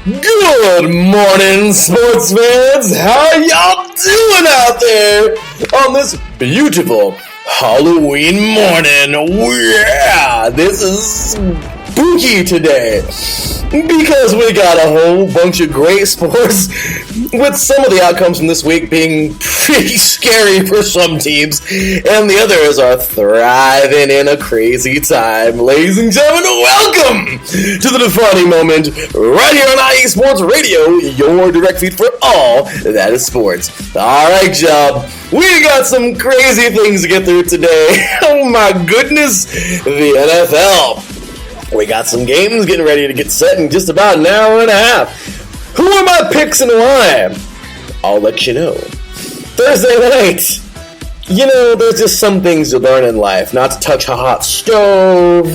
Good morning, sports fans! How y'all doing out there on this beautiful Halloween morning? Yeah, this is spooky today because we got a whole bunch of great sports with some of the outcomes from this week being pretty scary for some teams and the others are thriving in a crazy time. Ladies and gentlemen, welcome to the defining moment right here on IE Sports Radio, your direct feed for all that is sports. Alright, y'all, we got some crazy things to get through today. Oh my goodness, the NFL. We got some games getting ready to get set in just about an hour and a half. Who are my picks and why? I'll let you know. Thursday night. You know, there's just some things you learn in life. Not to touch a hot stove.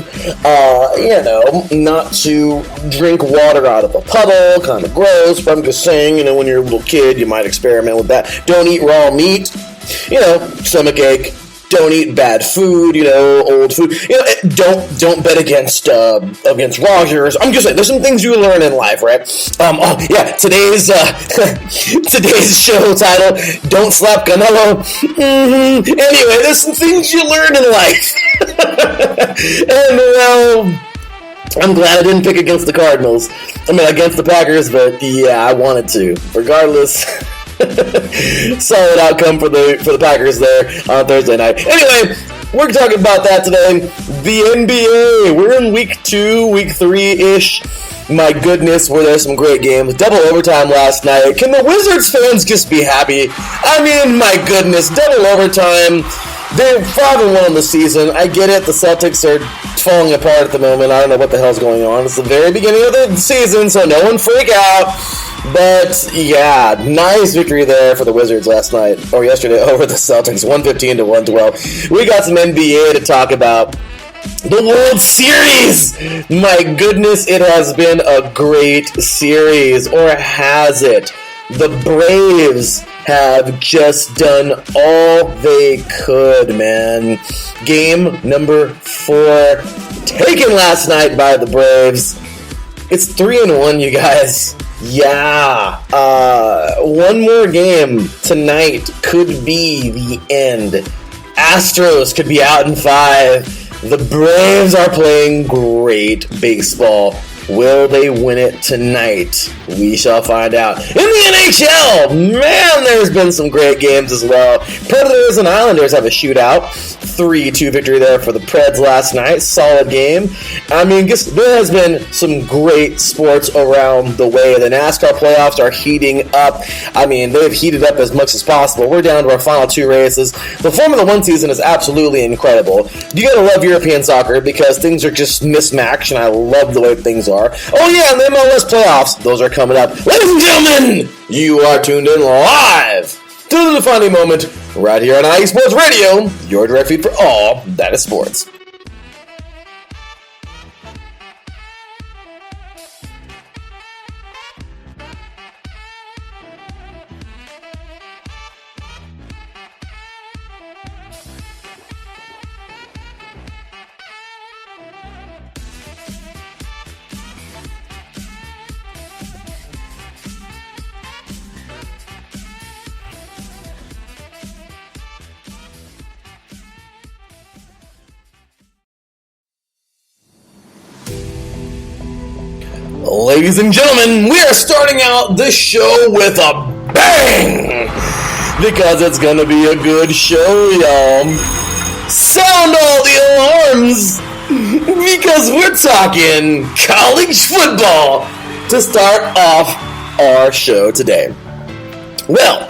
Not to drink water out of a puddle. Kind of gross. But I'm just saying, when you're a little kid, you might experiment with that. Don't eat raw meat. Stomach ache. Don't eat bad food, old food. Don't bet against Rogers. I'm just saying, there's some things you learn in life, right? Today's today's show title, Don't Slap Canelo. Anyway, there's some things you learn in life. And, I'm glad I didn't pick against the Cardinals. Against the Packers, but yeah, I wanted to. Regardless... solid outcome for the Packers there on Thursday night. Anyway, we're talking about that today. The NBA. We're in week 2, week 3-ish. My goodness, were there some great games. Double overtime last night. Can the Wizards fans just be happy? My goodness, double overtime. They're 5-1 in the season. I get it. The Celtics are falling apart at the moment. I don't know what the hell's going on. It's the very beginning of the season, so no one freak out. But, yeah, nice victory there for the Wizards yesterday over the Celtics, 115 to 112. We got some NBA to talk about. The World Series! My goodness, it has been a great series, or has it? The Braves have just done all they could, man. Game number 4 taken last night by the Braves. It's 3-1, you guys. Yeah, one more game tonight could be the end. Astros could be out in 5. The Braves are playing great baseball. Will they win it tonight? We shall find out. In the NHL, man, there's been some great games as well. Predators and Islanders have a shootout. 3-2 victory there for the Preds last night. Solid game. There has been some great sports around the way. The NASCAR playoffs are heating up. They've heated up as much as possible. We're down to our final 2 races. The Formula 1 season is absolutely incredible. You gotta love European soccer because things are just mismatched, and I love the way things are. Oh yeah, and the MLS playoffs, those are coming up. Ladies and gentlemen, you are tuned in live to the defining moment right here on IE Sports Radio, your direct feed for all that is sports. Ladies and gentlemen, we are starting out this show with a bang! Because it's gonna be a good show, y'all. Sound all the alarms! Because we're talking college football to start off our show today. Well,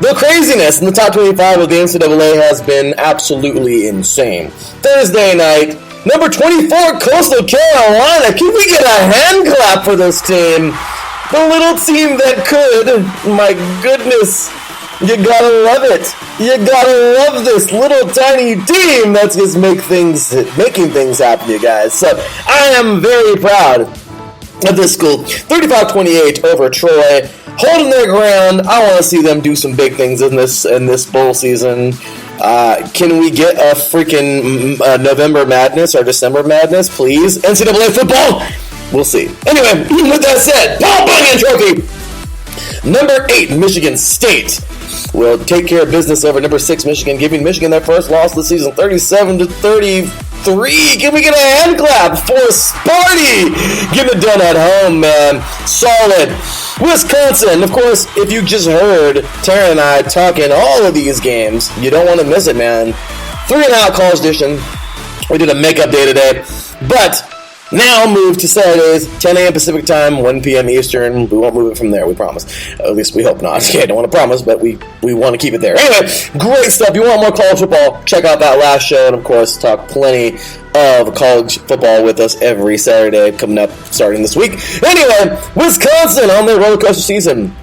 the craziness in the top 25 of the NCAA has been absolutely insane. Thursday night, number 24, Coastal Carolina. Can we get a hand clap for this team? The little team that could. My goodness. You gotta love it. You gotta love this little tiny team that's just making things happen, you guys. So I am very proud of this school. 35-28 over Troy. Holding their ground. I want to see them do some big things in this bowl season. Can we get a freaking November Madness or December Madness, please? NCAA football? We'll see. Anyway, with that said, Paul Bunyan Trophy. Number 8, Michigan State will take care of business over number 6, Michigan, giving Michigan their first loss of the season, 37-33. Can we get a hand clap for Sparty? Getting it done at home, man. Solid. Wisconsin, of course, if you just heard Taryn and I talking all of these games, you don't want to miss it, man. 3 and Out College Edition. We did a makeup day today, but now move to Saturdays, 10 a.m. Pacific time, 1 p.m. Eastern. We won't move it from there, we promise. At least we hope not. Okay, I don't want to promise, but we want to keep it there. Anyway, great stuff. If you want more college football, check out that last show, and of course, talk plenty of college football with us every Saturday coming up starting this week. Anyway, Wisconsin on their roller coaster season.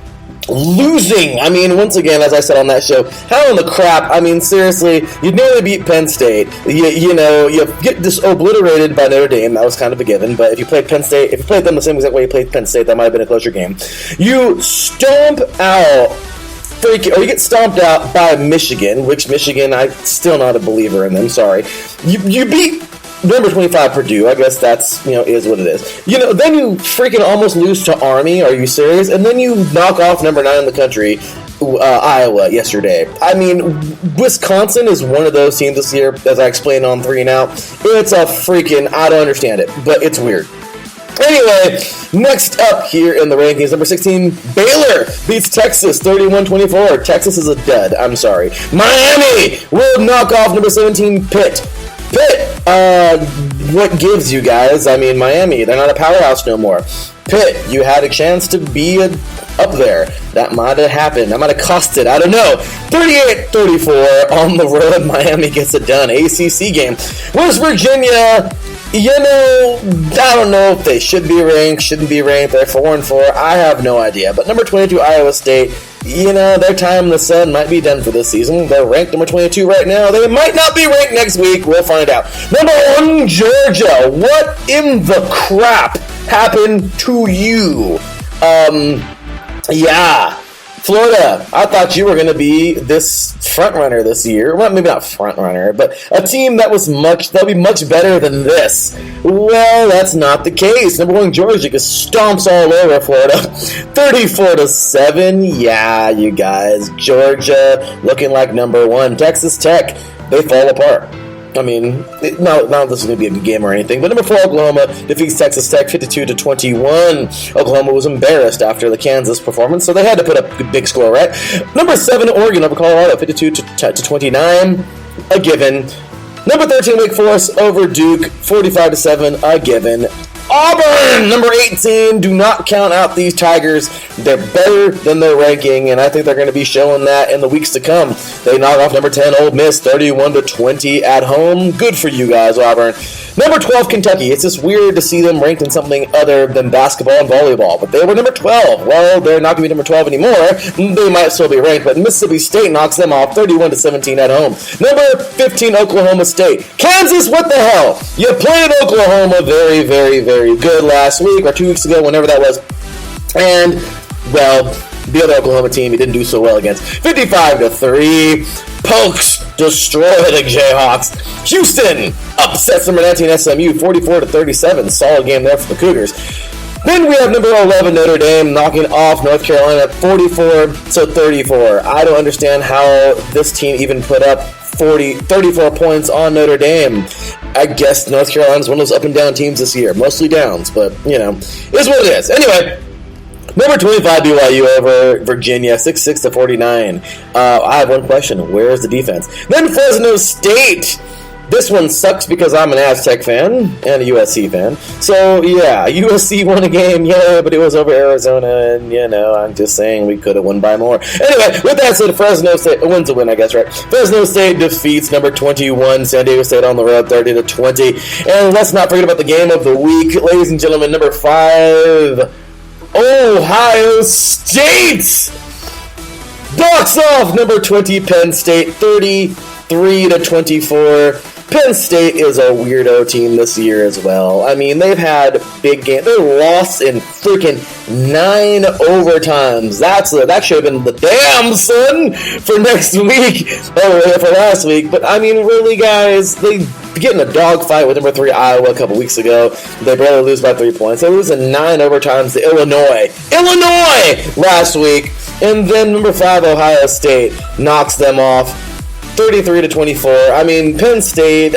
Losing. I mean, once again, as I said on that show, how in the crap? I mean, seriously, you nearly beat Penn State. You get just obliterated by Notre Dame. That was kind of a given. But if you played Penn State, if you played them the same exact way you played Penn State, that might have been a closer game. You stomp out, or you get stomped out by Michigan, which Michigan, I'm still not a believer in them. Sorry. You beat number 25 Purdue. I guess that's, is what it is. Then you freaking almost lose to Army. Are you serious? And then you knock off number 9 in the country, Iowa, yesterday. I mean, Wisconsin is one of those teams this year, as I explained on 3 and Out. It's a freaking, I don't understand it, but it's weird. Anyway, next up here in the rankings, number 16, Baylor beats Texas 31-24. Texas is a dud. I'm sorry. Miami will knock off number 17, Pitt. What gives, you guys? I mean, Miami, they're not a powerhouse no more. Pitt, you had a chance to be up there. That might have happened. That might have cost it. I don't know. 38-34 on the road. Miami gets it done. ACC game. West Virginia, I don't know if they should be ranked, shouldn't be ranked. They're 4-4. I have no idea. But number 22, Iowa State, their time in the sun might be done for this season. They're ranked number 22 right now. They might not be ranked next week. We'll find out. Number 1, Georgia. What in the crap happened to you? Florida, I thought you were going to be this front runner this year. Well, maybe not front runner, but a team that'll be much better than this. Well, that's not the case. Number 1, Georgia just stomps all over Florida. 34-7. Yeah, you guys. Georgia looking like number 1. Texas Tech, they fall apart. I mean, not this is going to be a good game or anything, but number 4, Oklahoma defeats Texas Tech 52-21. Oklahoma was embarrassed after the Kansas performance, so they had to put up a big score, right? Number 7, Oregon over Colorado 52-29, a given. Number 13, Wake Forest over Duke 45-7, a given. Auburn, number 18, do not count out these Tigers. They're better than their ranking, and I think they're going to be showing that in the weeks to come. They knock off number 10, Ole Miss, 31-20 at home. Good for you guys, Auburn. Number 12, Kentucky. It's just weird to see them ranked in something other than basketball and volleyball, but they were number 12. Well, they're not going to be number 12 anymore. They might still be ranked, but Mississippi State knocks them off 31-17 at home. Number 15, Oklahoma State. Kansas, what the hell? You played Oklahoma very, very, very good last week or 2 weeks ago, whenever that was. And, well, the other Oklahoma team you didn't do so well against. 55-3. Pokes destroy the Jayhawks. Houston upsets number 19 SMU 44-37. Solid game there for the Cougars. Then we have number 11 Notre Dame knocking off North Carolina 44-34. I don't understand how this team even put up 34 points on Notre Dame. I guess North Carolina's one of those up and down teams this year. Mostly downs, but, is what it is. Anyway, number 25 BYU over Virginia, 66-49. I have one question. Where is the defense? Then Fresno State. This one sucks because I'm an Aztec fan and a USC fan. So, yeah, USC won a game, but it was over Arizona, and, I'm just saying we could have won by more. Anyway, with that said, Fresno State wins a win, I guess, right? Fresno State defeats number 21, San Diego State on the road, 30-20. And let's not forget about the game of the week, ladies and gentlemen, number 5, Ohio State knocks off number 20, Penn State, 33-24. Penn State is a weirdo team this year as well. I mean, they've had big games. They lost in freaking 9 overtimes. That should have been the damn son for next week, or for last week. But, I mean, really, guys, they get in a dogfight with number 3 Iowa a couple weeks ago. They barely lose by 3 points. They lose in 9 overtimes to Illinois last week. And then number 5 Ohio State knocks them off 33-24. I mean, Penn State,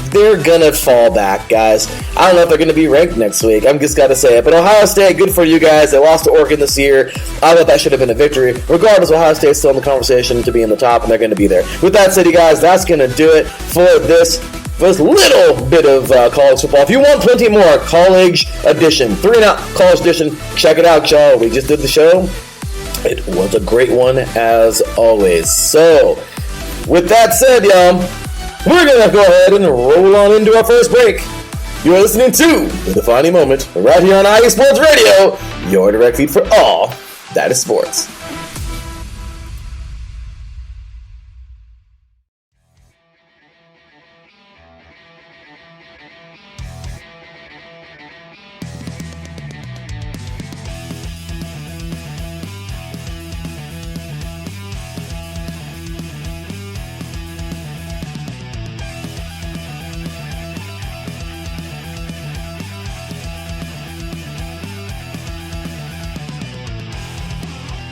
they're gonna fall back, guys. I don't know if they're gonna be ranked next week. I'm just gotta say it. But Ohio State, good for you guys. They lost to Oregon this year. I thought that should have been a victory. Regardless, Ohio State's still in the conversation to be in the top, and they're gonna be there. With that said, you guys, that's gonna do it for this little bit of college football. If you want plenty more, college edition, 3-and-out college edition, check it out, y'all. We just did the show. It was a great one, as always. So, with that said, y'all, we're going to go ahead and roll on into our first break. You're listening to The Defining Moment right here on IE Sports Radio, your direct feed for all that is sports.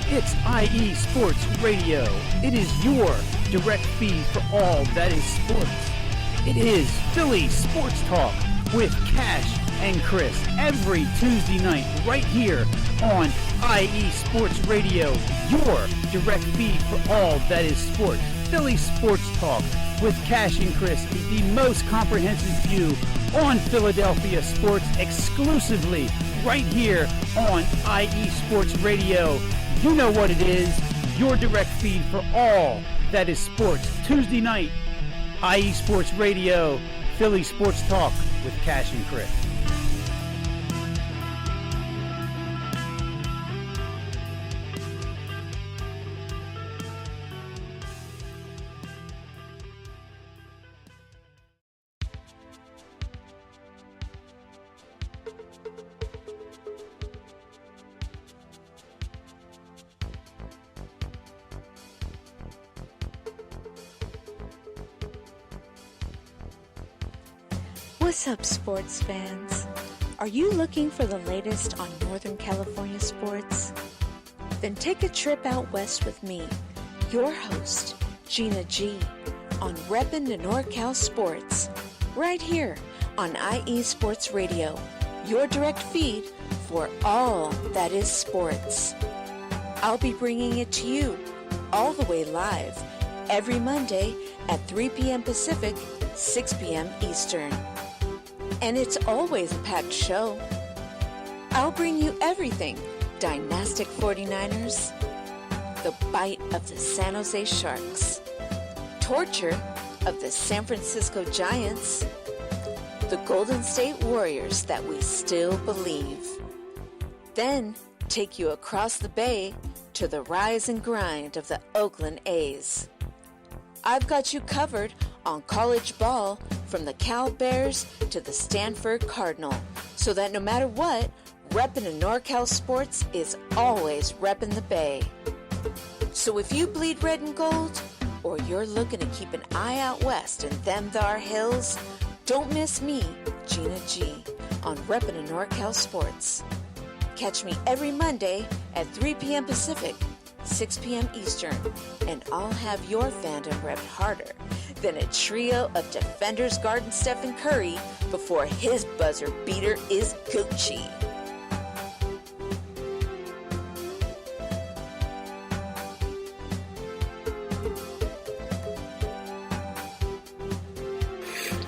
It's IE Sports Radio. It is your direct feed for all that is sports. It is Philly Sports Talk with Cash and Chris every Tuesday night right here on IE Sports Radio, your direct feed for all that is sports. Philly Sports Talk with Cash and Chris is the most comprehensive view on Philadelphia sports exclusively right here on IE Sports Radio. You know what it is, your direct feed for all that is sports. Tuesday night, IE Sports Radio, Philly Sports Talk with Cash and Chris. What's up, sports fans? Are you looking for the latest on Northern California sports? Then take a trip out west with me, your host, Gina G, on Reppin' the NorCal Sports, right here on IE Sports Radio, your direct feed for all that is sports. I'll be bringing it to you all the way live every Monday at 3 p.m. Pacific, 6 p.m. Eastern. And it's always a packed show. I'll bring you everything Dynastic 49ers, the bite of the San Jose Sharks, torture of the San Francisco Giants, the Golden State Warriors that we still believe. Then take you across the bay to the rise and grind of the Oakland A's. I've got you covered on college ball from the Cal Bears to the Stanford Cardinal, so that no matter what, reppin' in NorCal sports is always reppin' the Bay. So if you bleed red and gold, or you're looking to keep an eye out west in them thar hills, don't miss me, Gina G, on reppin' in NorCal sports. Catch me every Monday at 3 p.m. Pacific, 6 p.m. Eastern, and I'll have your fandom repped harder then a trio of defenders guarding Stephen Curry before his buzzer beater is Gucci.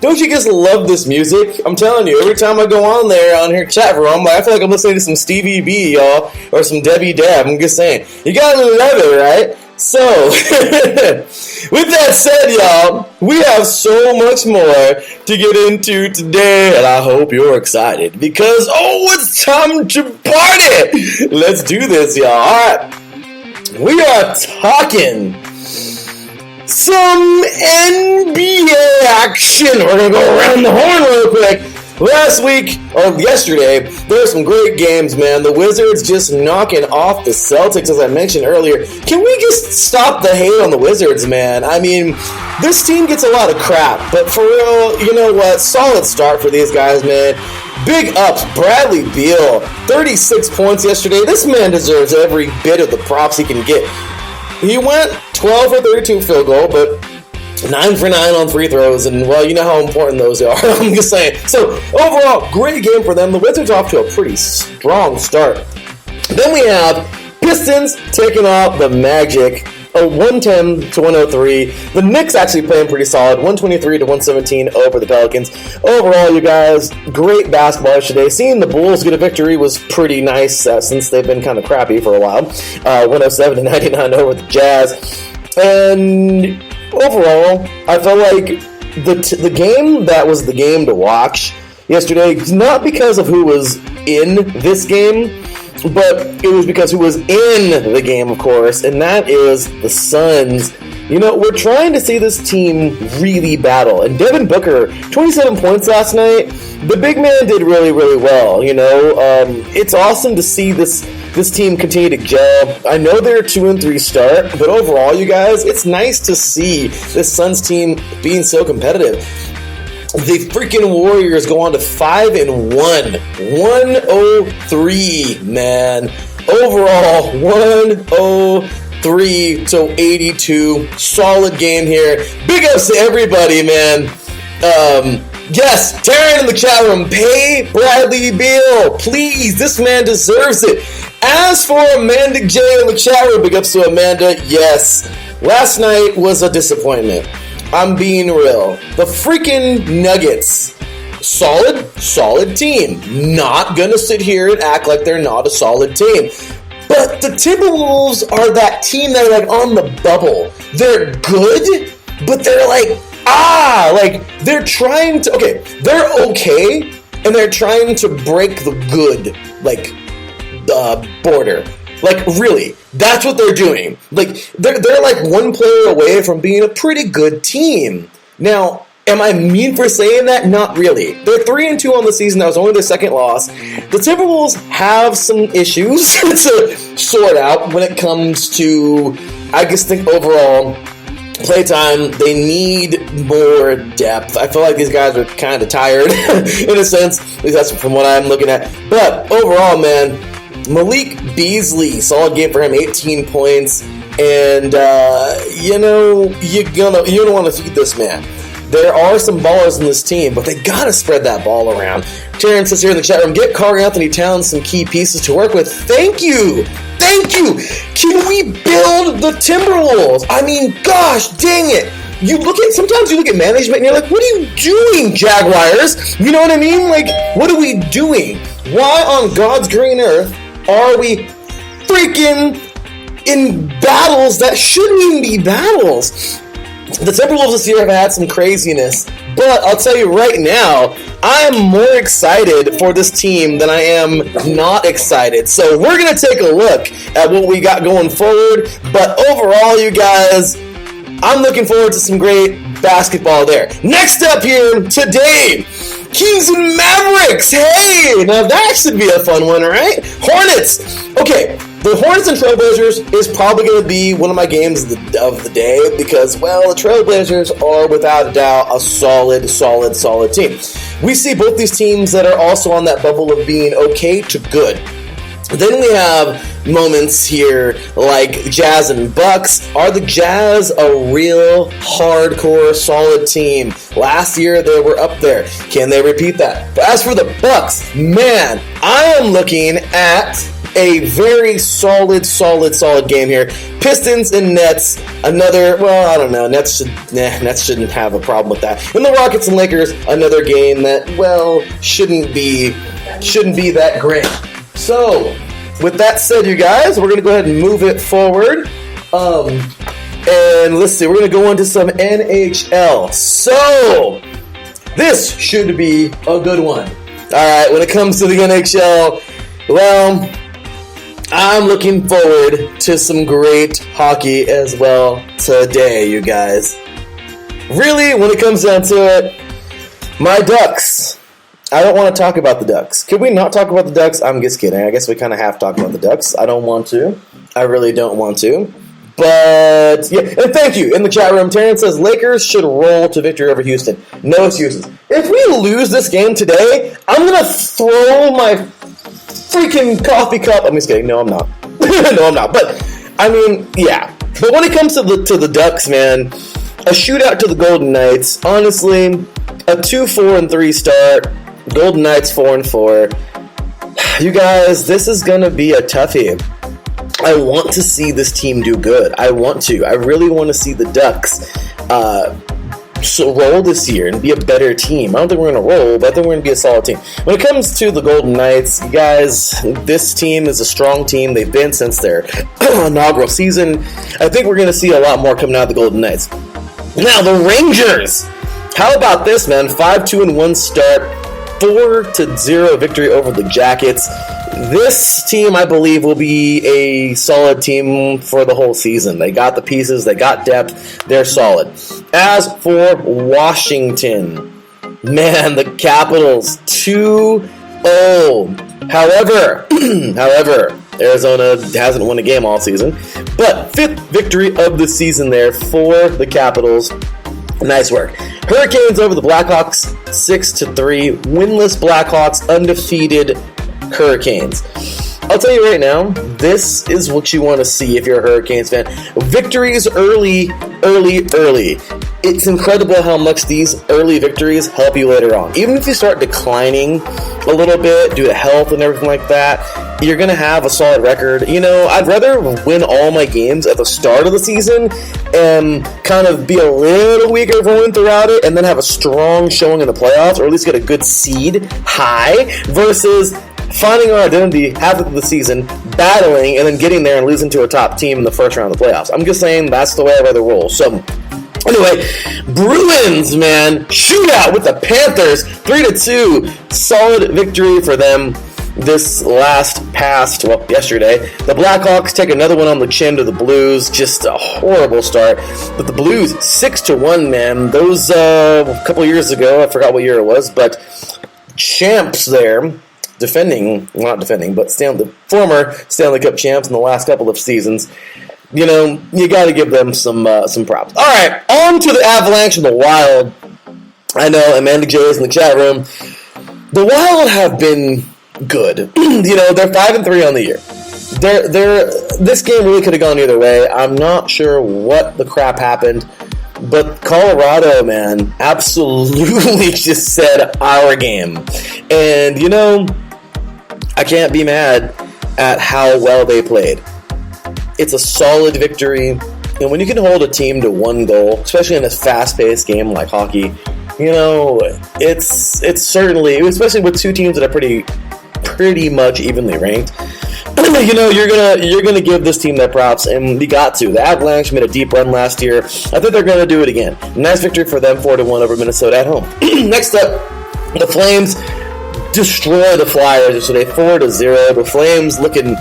Don't you just love this music? I'm telling you, every time I go on here chat room, I feel like I'm listening to some Stevie B, y'all, or some Debbie Dab. I'm just saying, you gotta love it, right? So, with that said, y'all, we have so much more to get into today, and I hope you're excited because, it's time to party! Let's do this, y'all. All right, we are talking some NBA action. We're going to go around the horn real quick. Yesterday, there were some great games, man. The Wizards just knocking off the Celtics, as I mentioned earlier. Can we just stop the hate on the Wizards, man? I mean, this team gets a lot of crap, but for real, you know what? Solid start for these guys, man. Big ups, Bradley Beal, 36 points yesterday. This man deserves every bit of the props he can get. He went 12 for 32 field goal, but 9 for 9 on free throws, and, well, you know how important those are. I'm just saying. So, overall, great game for them. The Wizards off to a pretty strong start. Then we have Pistons taking off the Magic, a 110 to 103. The Knicks actually playing pretty solid, 123 to 117 over the Pelicans. Overall, you guys, great basketball yesterday. Seeing the Bulls get a victory was pretty nice since they've been kind of crappy for a while. 107 to 99 over the Jazz. And overall, I felt like the game that was the game to watch yesterday, not because of who was in this game, but it was because who was in the game, of course, and that is the Suns. You know, we're trying to see this team really battle. And Devin Booker, 27 points last night. The big man did really, really well, you know. It's awesome to see this team continue to gel. I know they're a 2-3 start, but overall, you guys, it's nice to see this Suns team being so competitive. The freaking Warriors go on to 5-1. 103, man. Overall, 103 to 82. Solid game here. Big ups to everybody, man. Yes, Taryn in the chat room, pay Bradley Beal. Please, this man deserves it. As for Amanda J in the chat room, big ups to Amanda. Yes, last night was a disappointment. I'm being real. The freaking Nuggets, solid team. Not gonna sit here and act like they're not a solid team. But the Timberwolves are that team that are like on the bubble. They're good, but they're they're trying to, they're okay, and they're trying to break the good, border. Like, really, that's what they're doing. Like, they're like one player away from being a pretty good team. Now, am I mean for saying that? Not really. They're 3-2 on the season. That was only their second loss. The Timberwolves have some issues to sort out when it comes to, I just think overall, playtime. They need more depth. I feel like these guys are kind of tired in a sense. At least that's from what I'm looking at. But overall, man, Malik Beasley, solid game for him, 18 points. And, you don't want to feed this man. There are some ballers in this team, but they got to spread that ball around. Terrence says here in the chat room, get Karl Anthony Towns some key pieces to work with. Thank you. Can we build the Timberwolves? I mean, gosh, dang it. Sometimes you look at management and you're like, what are you doing, Jaguars? You know what I mean? Like, what are we doing? Why on God's green earth are we freaking in battles that shouldn't even be battles? The Timberwolves this year have had some craziness, but I'll tell you right now, I am more excited for this team than I am not excited. So we're going to take a look at what we got going forward, but overall, you guys, I'm looking forward to some great basketball there. Next up here today, Kings and Mavericks. Hey, now that should be a fun one, right? Hornets. Okay, the Hornets and Trailblazers is probably going to be one of my games of the day because, well, the Trailblazers are without a doubt a solid team. We see both these teams that are also on that bubble of being okay to good. Then we have moments here like Jazz and Bucks. Are the Jazz a real hardcore solid team? Last year they were up there. Can they repeat that? But as for the Bucks, man, I am looking at a very solid game here. Pistons and Nets, another, well, I don't know. Nets shouldn't have a problem with that. And the Rockets and Lakers, another game that, well, shouldn't be that great. So, with that said, you guys, we're going to go ahead and move it forward. And let's see, we're going to go on to some NHL. So, this should be a good one. Alright, when it comes to the NHL, well, I'm looking forward to some great hockey as well today, you guys. Really, when it comes down to it, my Ducks. I don't want to talk about the Ducks. Can we not talk about the Ducks? I'm just kidding. I guess we kind of have to talk about the Ducks. I don't want to. I really don't want to. But, yeah. And thank you. In the chat room, Terrence says, Lakers should roll to victory over Houston. No excuses. If we lose this game today, I'm going to throw my freaking coffee cup. I'm just kidding. No, I'm not. No, I'm not. But, I mean, yeah. But when it comes to the Ducks, man, a shootout to the Golden Knights, honestly, a 2-4-3 start. Golden Knights 4-4. You guys, this is going to be a toughie. I want to see this team do good. I really want to see the Ducks roll this year and be a better team. I don't think we're going to roll, but I think we're going to be a solid team. When it comes to the Golden Knights, you guys, this team is a strong team. They've been since their inaugural season. I think we're going to see a lot more coming out of the Golden Knights. Now, the Rangers. How about this, man? 5-2-1 start. 4-0 victory over the Jackets. This team, I believe, will be a solid team for the whole season. They got the pieces, they got depth, they're solid. As for Washington, man, the Capitals 2-0. However, Arizona hasn't won a game all season, but 5th victory of the season there for the Capitals. Nice work. Hurricanes over the Blackhawks, 6-3. Winless Blackhawks, undefeated Hurricanes. I'll tell you right now, this is what you want to see if you're a Hurricanes fan. Victories early. It's incredible how much these early victories help you later on. Even if you start declining a little bit due to health and everything like that, you're going to have a solid record. You know, I'd rather win all my games at the start of the season and kind of be a little weaker going throughout it and then have a strong showing in the playoffs, or at least get a good seed high, versus finding our identity halfway through the season, battling, and then getting there and losing to a top team in the first round of the playoffs. I'm just saying that's the way I'd rather roll. So, anyway, Bruins, man, shootout with the Panthers, 3-2, solid victory for them this yesterday. The Blackhawks take another one on the chin to the Blues, just a horrible start. But the Blues, 6-1, man. Those, a couple years ago, I forgot what year it was, but champs there, the former Stanley Cup champs in the last couple of seasons. You know, you got to give them some props. All right, on to the Avalanche and the Wild. I know Amanda J is in the chat room. The Wild have been good. You know, they're 5-3 on the year. This game really could have gone either way. I'm not sure what the crap happened, but Colorado, man, absolutely just said our game. And, you know, I can't be mad at how well they played. It's a solid victory, and when you can hold a team to one goal, especially in a fast-paced game like hockey, you know, it's certainly, especially with two teams that are pretty much evenly ranked, you know, you're gonna give this team their props, and we got to. The Avalanche made a deep run last year. I think they're gonna do it again. Nice victory for them, 4-1 over Minnesota at home. Next up, the Flames destroy the Flyers yesterday, 4-0. The Flames looking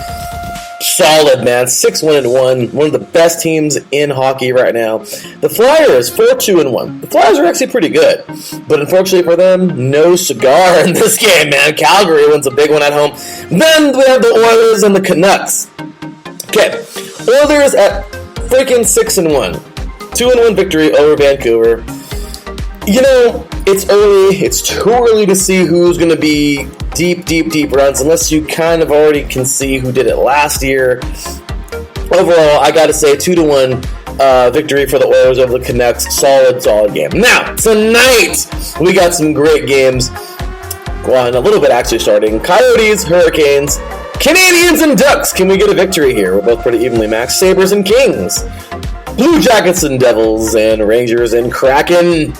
solid, man. 6-1-1. One of the best teams in hockey right now. The Flyers, 4-2-1. The Flyers are actually pretty good. But unfortunately for them, no cigar in this game, man. Calgary wins a big one at home. Then we have the Oilers and the Canucks. Okay. Oilers at freaking 6-1. 2-1 victory over Vancouver. It's early. It's too early to see who's going to be deep runs, unless you kind of already can see who did it last year. Overall, I got to say 2-1 victory for the Oilers over the Canucks. Solid game. Now, tonight, we got some great games. One, a little bit actually starting. Coyotes, Hurricanes, Canadians, and Ducks. Can we get a victory here? We're both pretty evenly matched. Sabres and Kings. Blue Jackets and Devils, and Rangers and Kraken.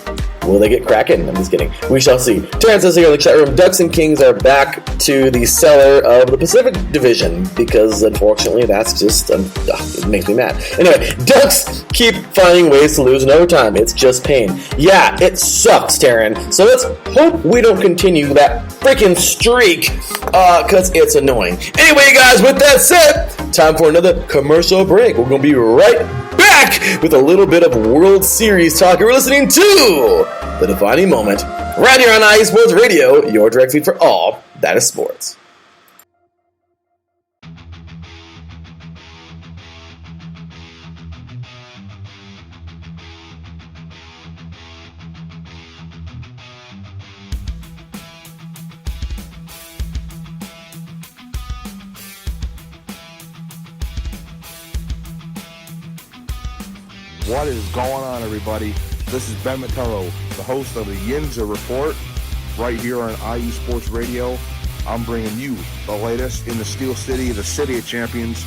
Will they get Kraken? I'm just kidding. We shall see. Terrence says here in the chat room, Ducks and Kings are back to the cellar of the Pacific Division, because unfortunately that's just, it makes me mad. Anyway, Ducks keep finding ways to lose in overtime. It's just pain. Yeah, it sucks, Taryn. So let's hope we don't continue that freaking streak, because it's annoying. Anyway, guys, with that said, time for another commercial break. We're going to be right back with a little bit of World Series talk. You're listening to The Defining Moment right here on IE Sports Radio, your direct feed for all that is sports. What is going on, everybody? This is Ben Metello, the host of the Yinzer Report, right here on IE Sports Radio. I'm bringing you the latest in the Steel City, the City of Champions,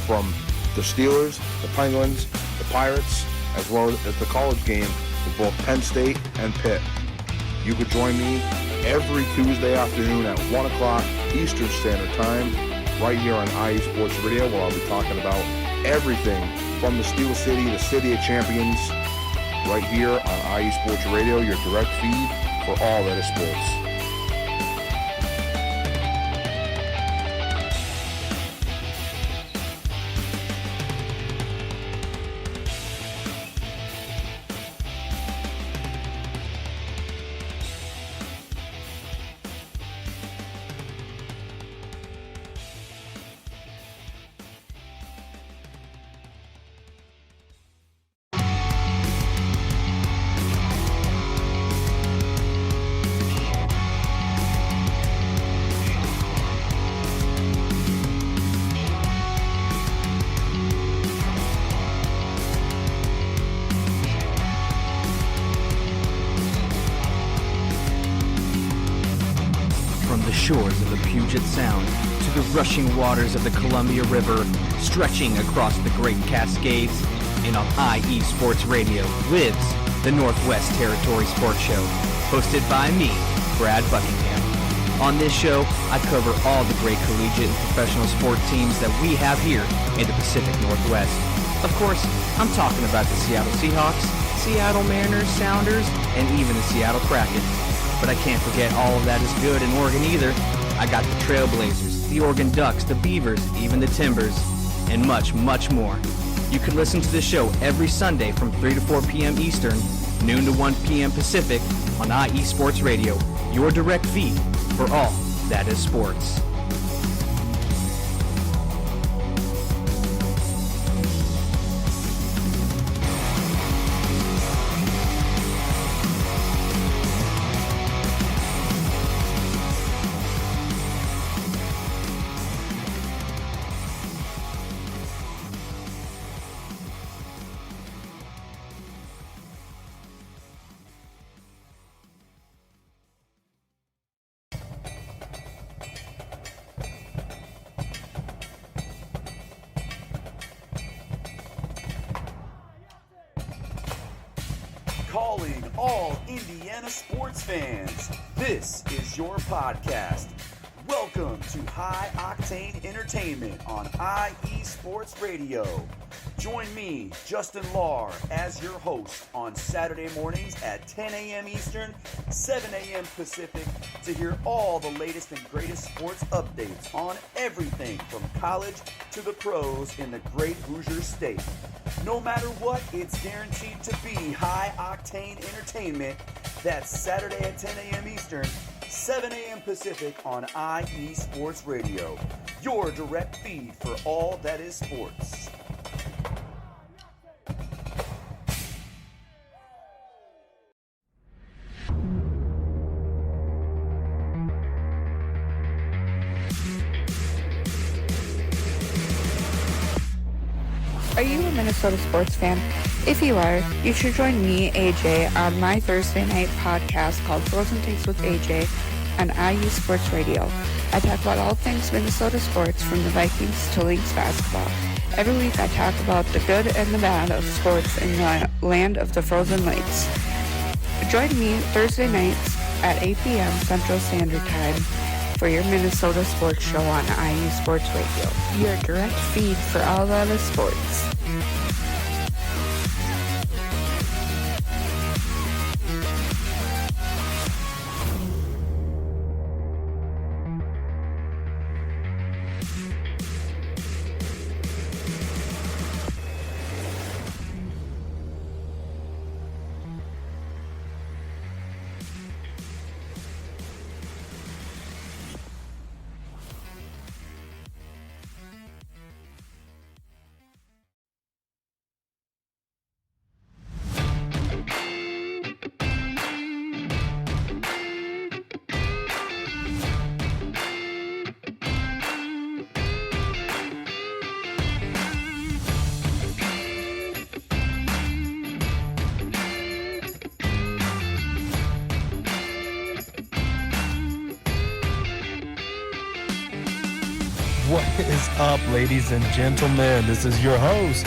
from the Steelers, the Penguins, the Pirates, as well as the college game with both Penn State and Pitt. You could join me every Tuesday afternoon at 1 o'clock Eastern Standard Time, right here on IE Sports Radio, where I'll be talking about everything from the Steel City, the City of Champions, right here on IE Sports Radio, your direct feed for all that is sports. Shores of the Puget Sound to the rushing waters of the Columbia River, stretching across the Great Cascades, and on IE Sports Radio lives the Northwest Territory Sports Show, hosted by me, Brad Buckingham. On this show, I cover all the great collegiate and professional sport teams that we have here in the Pacific Northwest. Of course, I'm talking about the Seattle Seahawks, Seattle Mariners, Sounders, and even the Seattle Kraken. But I can't forget all of that is good in Oregon either. I got the Trailblazers, the Oregon Ducks, the Beavers, even the Timbers, and much, much more. You can listen to the show every Sunday from 3 to 4 p.m. Eastern, noon to 1 p.m. Pacific on IE Sports Radio, your direct feed for all that is sports. Calling all Indiana sports fans, this is your podcast. Welcome to High Octane Entertainment on IE Sports Radio. Join me, Justin Lahr, as your host on Saturday mornings at 10 a.m. Eastern, 7 a.m. Pacific, to hear all the latest and greatest sports updates on everything from college to the pros in the great Hoosier State. No matter what, it's guaranteed to be high-octane entertainment. That's Saturday at 10 a.m. Eastern, 7 a.m. Pacific on IE Sports Radio, your direct feed for all that is sports. Are you a Minnesota sports fan? If you are, you should join me, AJ, on my Thursday night podcast called Frozen Takes with AJ on IU Sports Radio. I talk about all things Minnesota sports, from the Vikings to Lynx basketball. Every week I talk about the good and the bad of sports in the land of the frozen lakes. Join me Thursday nights at 8 p.m. Central Standard Time for your Minnesota sports show on IU Sports Radio, your direct feed for all that is sports. What is up, ladies and gentlemen? This is your host,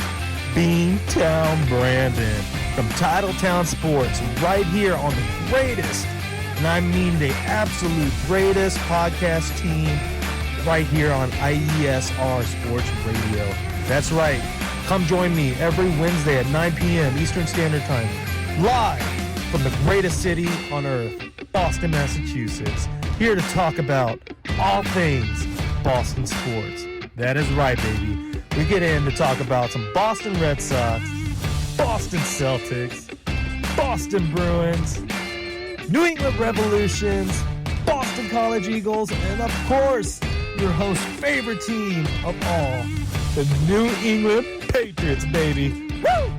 Beantown Brandon from Titletown Sports, right here on the greatest, and I mean the absolute greatest podcast team right here on IESR Sports Radio. That's right. Come join me every Wednesday at 9 p.m. Eastern Standard Time, live from the greatest city on earth, Boston, Massachusetts, here to talk about all things Boston sports. That is right, baby. We get in to talk about some Boston Red Sox, Boston Celtics, Boston Bruins, New England Revolutions, Boston College Eagles, and of course, your host's favorite team of all, the New England Patriots, baby. Woo!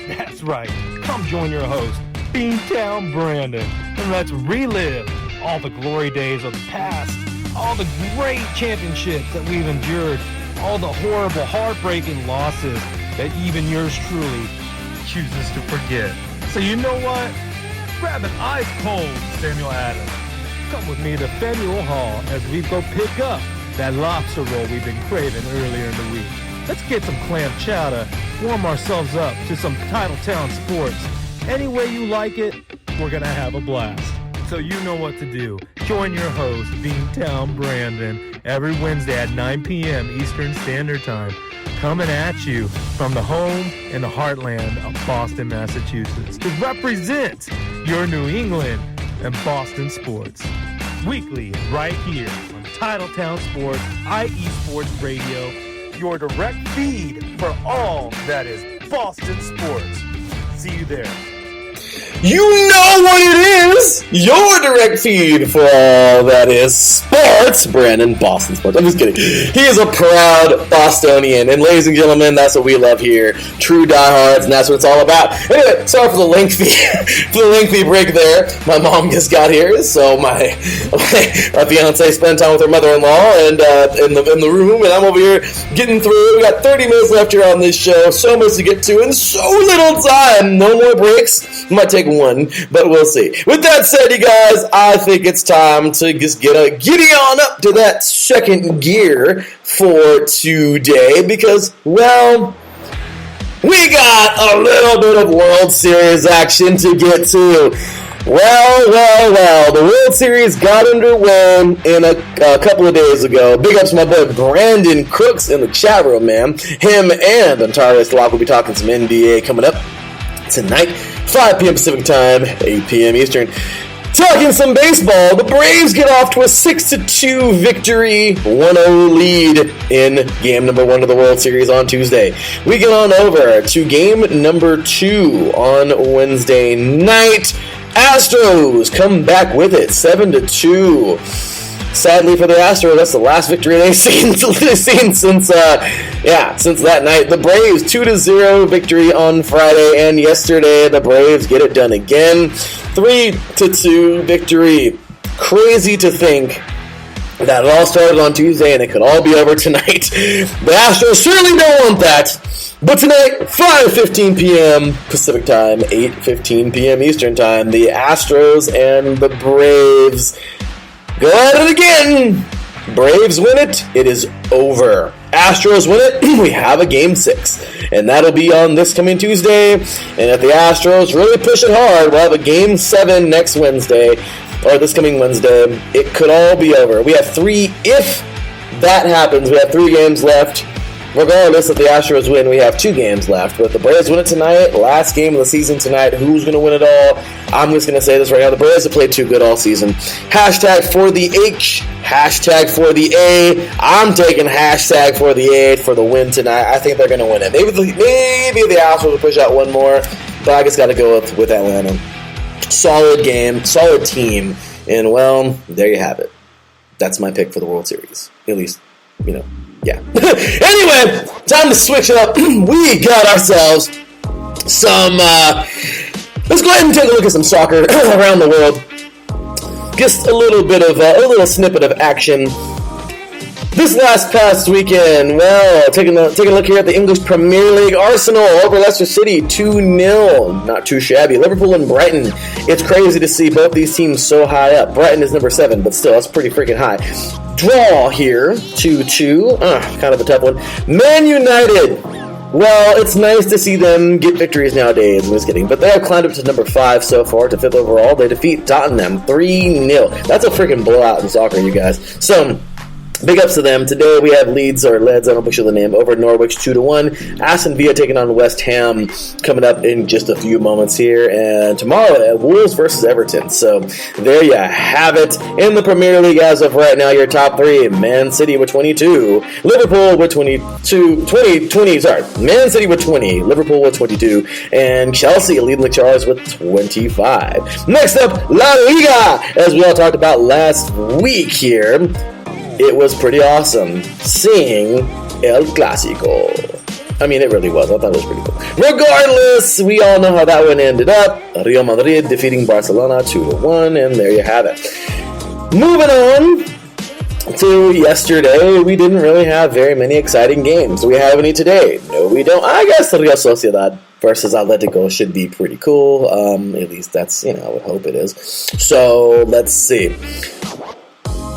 That's right. Come join your host, Beantown Brandon, and let's relive all the glory days of the past, all the great championships that we've endured, all the horrible, heartbreaking losses that even yours truly chooses to forget. So you know what? Grab an ice-cold Samuel Adams. Come with me to Faneuil Hall as we go pick up that lobster roll we've been craving earlier in the week. Let's get some clam chowder, warm ourselves up to some Titletown sports. Any way you like it, we're going to have a blast. So you know what to do. Join your host, Beantown Brandon, every Wednesday at 9 p.m. Eastern Standard Time, coming at you from the home and the heartland of Boston, Massachusetts, to represent your New England and Boston sports. Weekly, right here on Titletown Sports, IE Sports Radio, your direct feed for all that is Boston sports. See you there. You know what it is! Your direct feed for all that is sports. Brandon, Boston sports. I'm just kidding. He is a proud Bostonian. And ladies and gentlemen, that's what we love here. True diehards, and that's what it's all about. Anyway, sorry for the lengthy break there. My mom just got here, so my fiance spent time with her mother-in-law and in the room, and I'm over here getting through. We got 30 minutes left here on this show. So much to get to, and so little time. No more breaks. Might take one, but we'll see. With that said, you guys, I think it's time to just giddy on up to that second gear for today because, well, we got a little bit of World Series action to get to. Well, the World Series got underway in a couple of days ago. Big ups to my boy Brandon Crooks in the chat room, man. Him and the entire squad will be talking some NBA coming up tonight, 5 p.m. Pacific Time, 8 p.m. Eastern. Talking some baseball, the Braves get off to a 6-2 victory, 1-0 lead in game number 1 of the World Series on Tuesday. We get on over to game number 2 on Wednesday night. Astros come back with it, 7-2. Sadly for the Astros, that's the last victory they've seen since that night. The Braves 2-0 victory on Friday, and yesterday the Braves get it done again, 3-2 victory. Crazy to think that it all started on Tuesday and it could all be over tonight. The Astros certainly don't want that. But tonight, 5:15 p.m. Pacific Time, 8:15 p.m. Eastern Time, the Astros and the Braves go at it again. Braves win it. It is over. Astros win it. We have a Game 6. And that'll be on this coming Tuesday. And if the Astros really push it hard, we'll have a Game 7 next Wednesday. Or this coming Wednesday. It could all be over. We have 3. If that happens, we have 3 games left. Regardless, if the Astros win, we have 2 games left. But if the Braves win it tonight, last game of the season tonight, who's going to win it all? I'm just going to say this right now. The Braves have played too good all season. Hashtag for the H. Hashtag for the A. I'm taking hashtag for the A for the win tonight. I think they're going to win it. Maybe the Astros will push out one more, but I just got to go with Atlanta. Solid game, solid team, and, well, there you have it. That's my pick for the World Series. At least, yeah. Anyway, time to switch it up. We got ourselves some, let's go ahead and take a look at some soccer around the world. Just a little snippet of action. This past weekend, well, taking a look here at the English Premier League, Arsenal over Leicester City, 2-0. Not too shabby. Liverpool and Brighton. It's crazy to see both these teams so high up. Brighton is number 7, but still, that's pretty freaking high. Draw here, 2-2. Kind of a tough one. Man United. Well, it's nice to see them get victories nowadays. I'm just kidding. But they have climbed up to number 5 so far, to 5th overall. They defeat Tottenham 3-0. That's a freaking blowout in soccer, you guys. So, big ups to them. Today we have Leeds, I don't butcher the name, over Norwich 2-1. Aston Villa taking on West Ham coming up in just a few moments here. And tomorrow, Wolves versus Everton. So there you have it. In the Premier League as of right now, your top 3, Man City with 22, Liverpool with 20, Man City with 20, Liverpool with 22, and Chelsea leading the charge with 25. Next up, La Liga, as we all talked about last week here. It was pretty awesome seeing El Clásico. I mean, it really was. I thought it was pretty cool. Regardless, we all know how that one ended up. Real Madrid defeating Barcelona 2-1, and there you have it. Moving on to yesterday, we didn't really have very many exciting games. Do we have any today? No, we don't. I guess Real Sociedad versus Atletico should be pretty cool. At least that's, I would hope it is. So, let's see.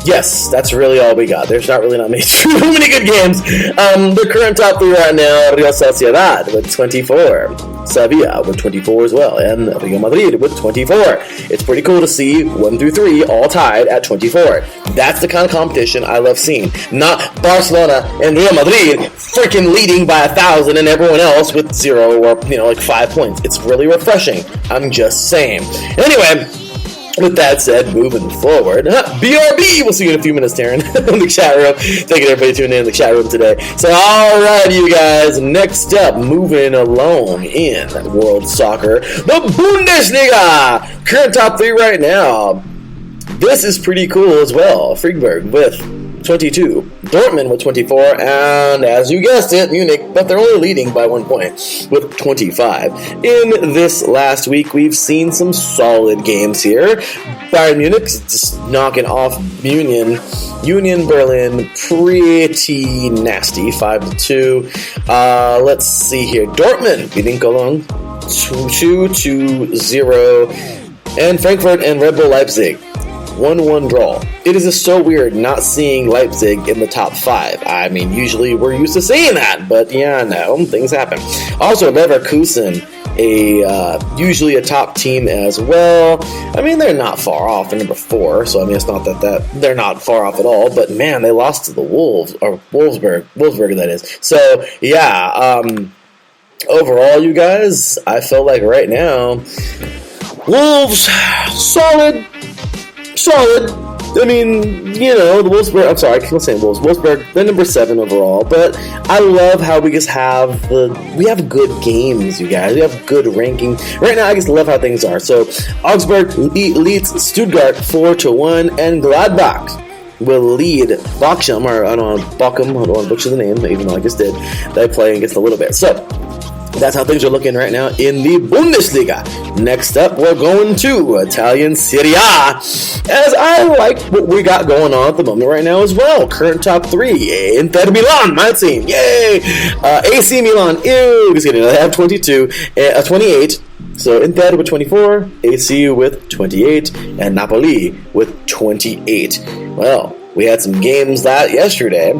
Yes, that's really all we got. There's not many good games. The current top 3 right now, Real Sociedad with 24, Sevilla with 24 as well, and Real Madrid with 24. It's pretty cool to see 1 through 3 all tied at 24. That's the kind of competition I love seeing. Not Barcelona and Real Madrid freaking leading by 1,000 and everyone else with 0 or, 5 points. It's really refreshing. I'm just saying. Anyway, with that said, moving forward, BRB, we'll see you in a few minutes, Taryn, in the chat room. Thank you, everybody, tuning in the chat room today. So, alright, you guys, next up, moving along in world soccer, the Bundesliga, current top 3 right now. This is pretty cool as well. Friedberg with 22, Dortmund with 24, and as you guessed it, Munich, but they're only leading by 1 point with 25. In this last week, we've seen some solid games here. Bayern Munich just knocking off Union Berlin pretty nasty, 5-2. Let's see here. Dortmund beating Cologne 2-0, and Frankfurt and Red Bull Leipzig 1-1 draw. It is just so weird not seeing Leipzig in the top 5. I mean, usually we're used to seeing that, but yeah, no, things happen. Also, Leverkusen, usually a top team as well. I mean, they're not far off. They're number 4, so I mean, it's not that they're not far off at all. But man, they lost to the Wolves, or Wolfsburg, that is. So yeah, overall, you guys, I feel like right now, Wolves solid. I mean, the Wolfsburg, I'm sorry, I keep saying Wolves. Wolfsburg, they're number 7 overall, but I love how we just have we have good games, you guys. We have good ranking. Right now, I just love how things are. So, Augsburg leads Stuttgart 4-1, and Gladbach will lead Bochum, I don't want to butcher the name, even though I just did. They play against a little bit. So, That's how things are looking right now in the Bundesliga. Next up, we're going to Italian Serie A, as I like what we got going on at the moment right now as well. Current top three, Inter Milan, my team, yay! AC Milan, just kidding, they have 28. So Inter with 24, AC with 28, and Napoli with 28. Well, we had some games that yesterday.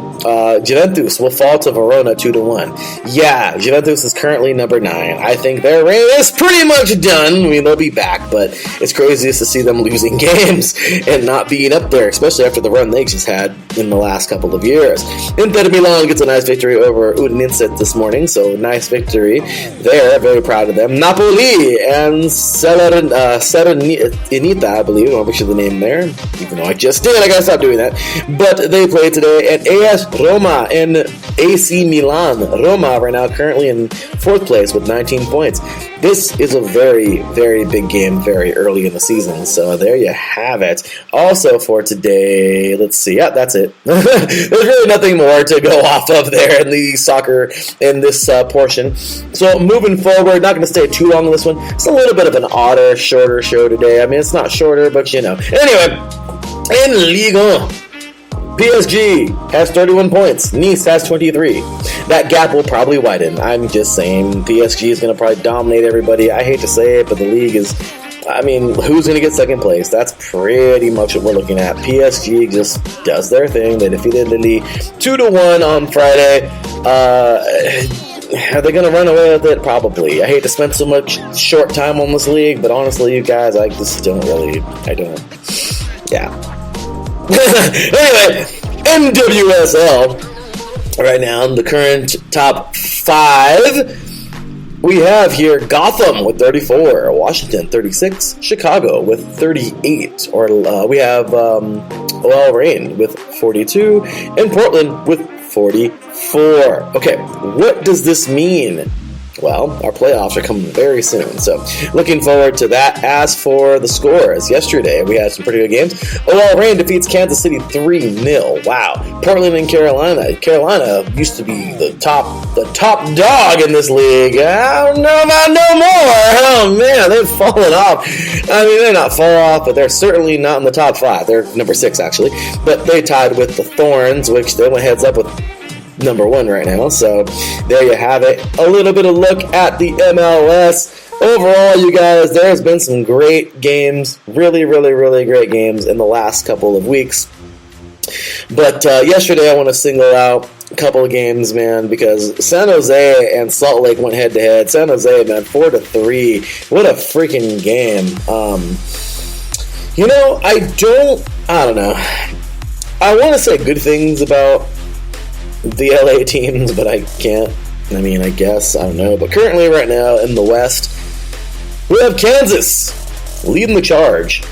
Juventus will fall to Verona 2-1. Yeah, Juventus is currently number 9. I think their reign is pretty much done. I mean, they'll be back, but it's crazy to see them losing games and not being up there, especially after the run they just had in the last couple of years. Inter Milan gets a nice victory over Udinese this morning, so nice victory there. Very proud of them. Napoli and Serenita, I believe. I'll make sure the name there, even though I just did. I gotta stop doing that. But they play today at AS Roma and AC Milan. Roma right now currently in 4th place with 19 points. This is a very, very big game very early in the season. So there you have it. Also for today, let's see. Yeah, that's it. There's really nothing more to go off of there in the soccer in this portion. So moving forward, not going to stay too long on this one. It's a little bit of an odder, shorter show today. I mean, it's not shorter, but you know. Anyway, in Ligue 1. PSG has 31 points. Nice has 23. That gap will probably widen. I'm just saying PSG is going to probably dominate everybody. I hate to say it, but the league is... I mean, who's going to get second place? That's pretty much what we're looking at. PSG just does their thing. They defeated Lille 2-1 on Friday. Are they going to run away with it? Probably. I hate to spend so much short time on this league, but honestly, you guys, I just don't really... Yeah. Anyway, NWSL right now in the current top 5 we have here Gotham with 34, Washington 36, Chicago with 38, we have OL Reign with 42, and Portland with 44. Okay, what does this mean? Well, our playoffs are coming very soon, so looking forward to that. As for the scores, yesterday we had some pretty good games. OL Reign defeats Kansas City 3-0. Wow. Portland and Carolina. Carolina used to be the top dog in this league. I don't know about no more. Oh, man, they've fallen off. I mean, they're not fallen off, but they're certainly not in the top 5. They're number 6, actually. But they tied with the Thorns, which they went heads up with number 1 right now. So there you have it. A little bit of look at the MLS. Overall, you guys, there has been some great games, really, really, really great games in the last couple of weeks. But yesterday, I want to single out a couple of games, man, because San Jose and Salt Lake went head to head. San Jose, man, 4-3. What a freaking game. I don't know. I want to say good things about the LA teams, but I can't. I mean, I guess, I don't know. But currently, right now, in the West, we have Kansas leading the charge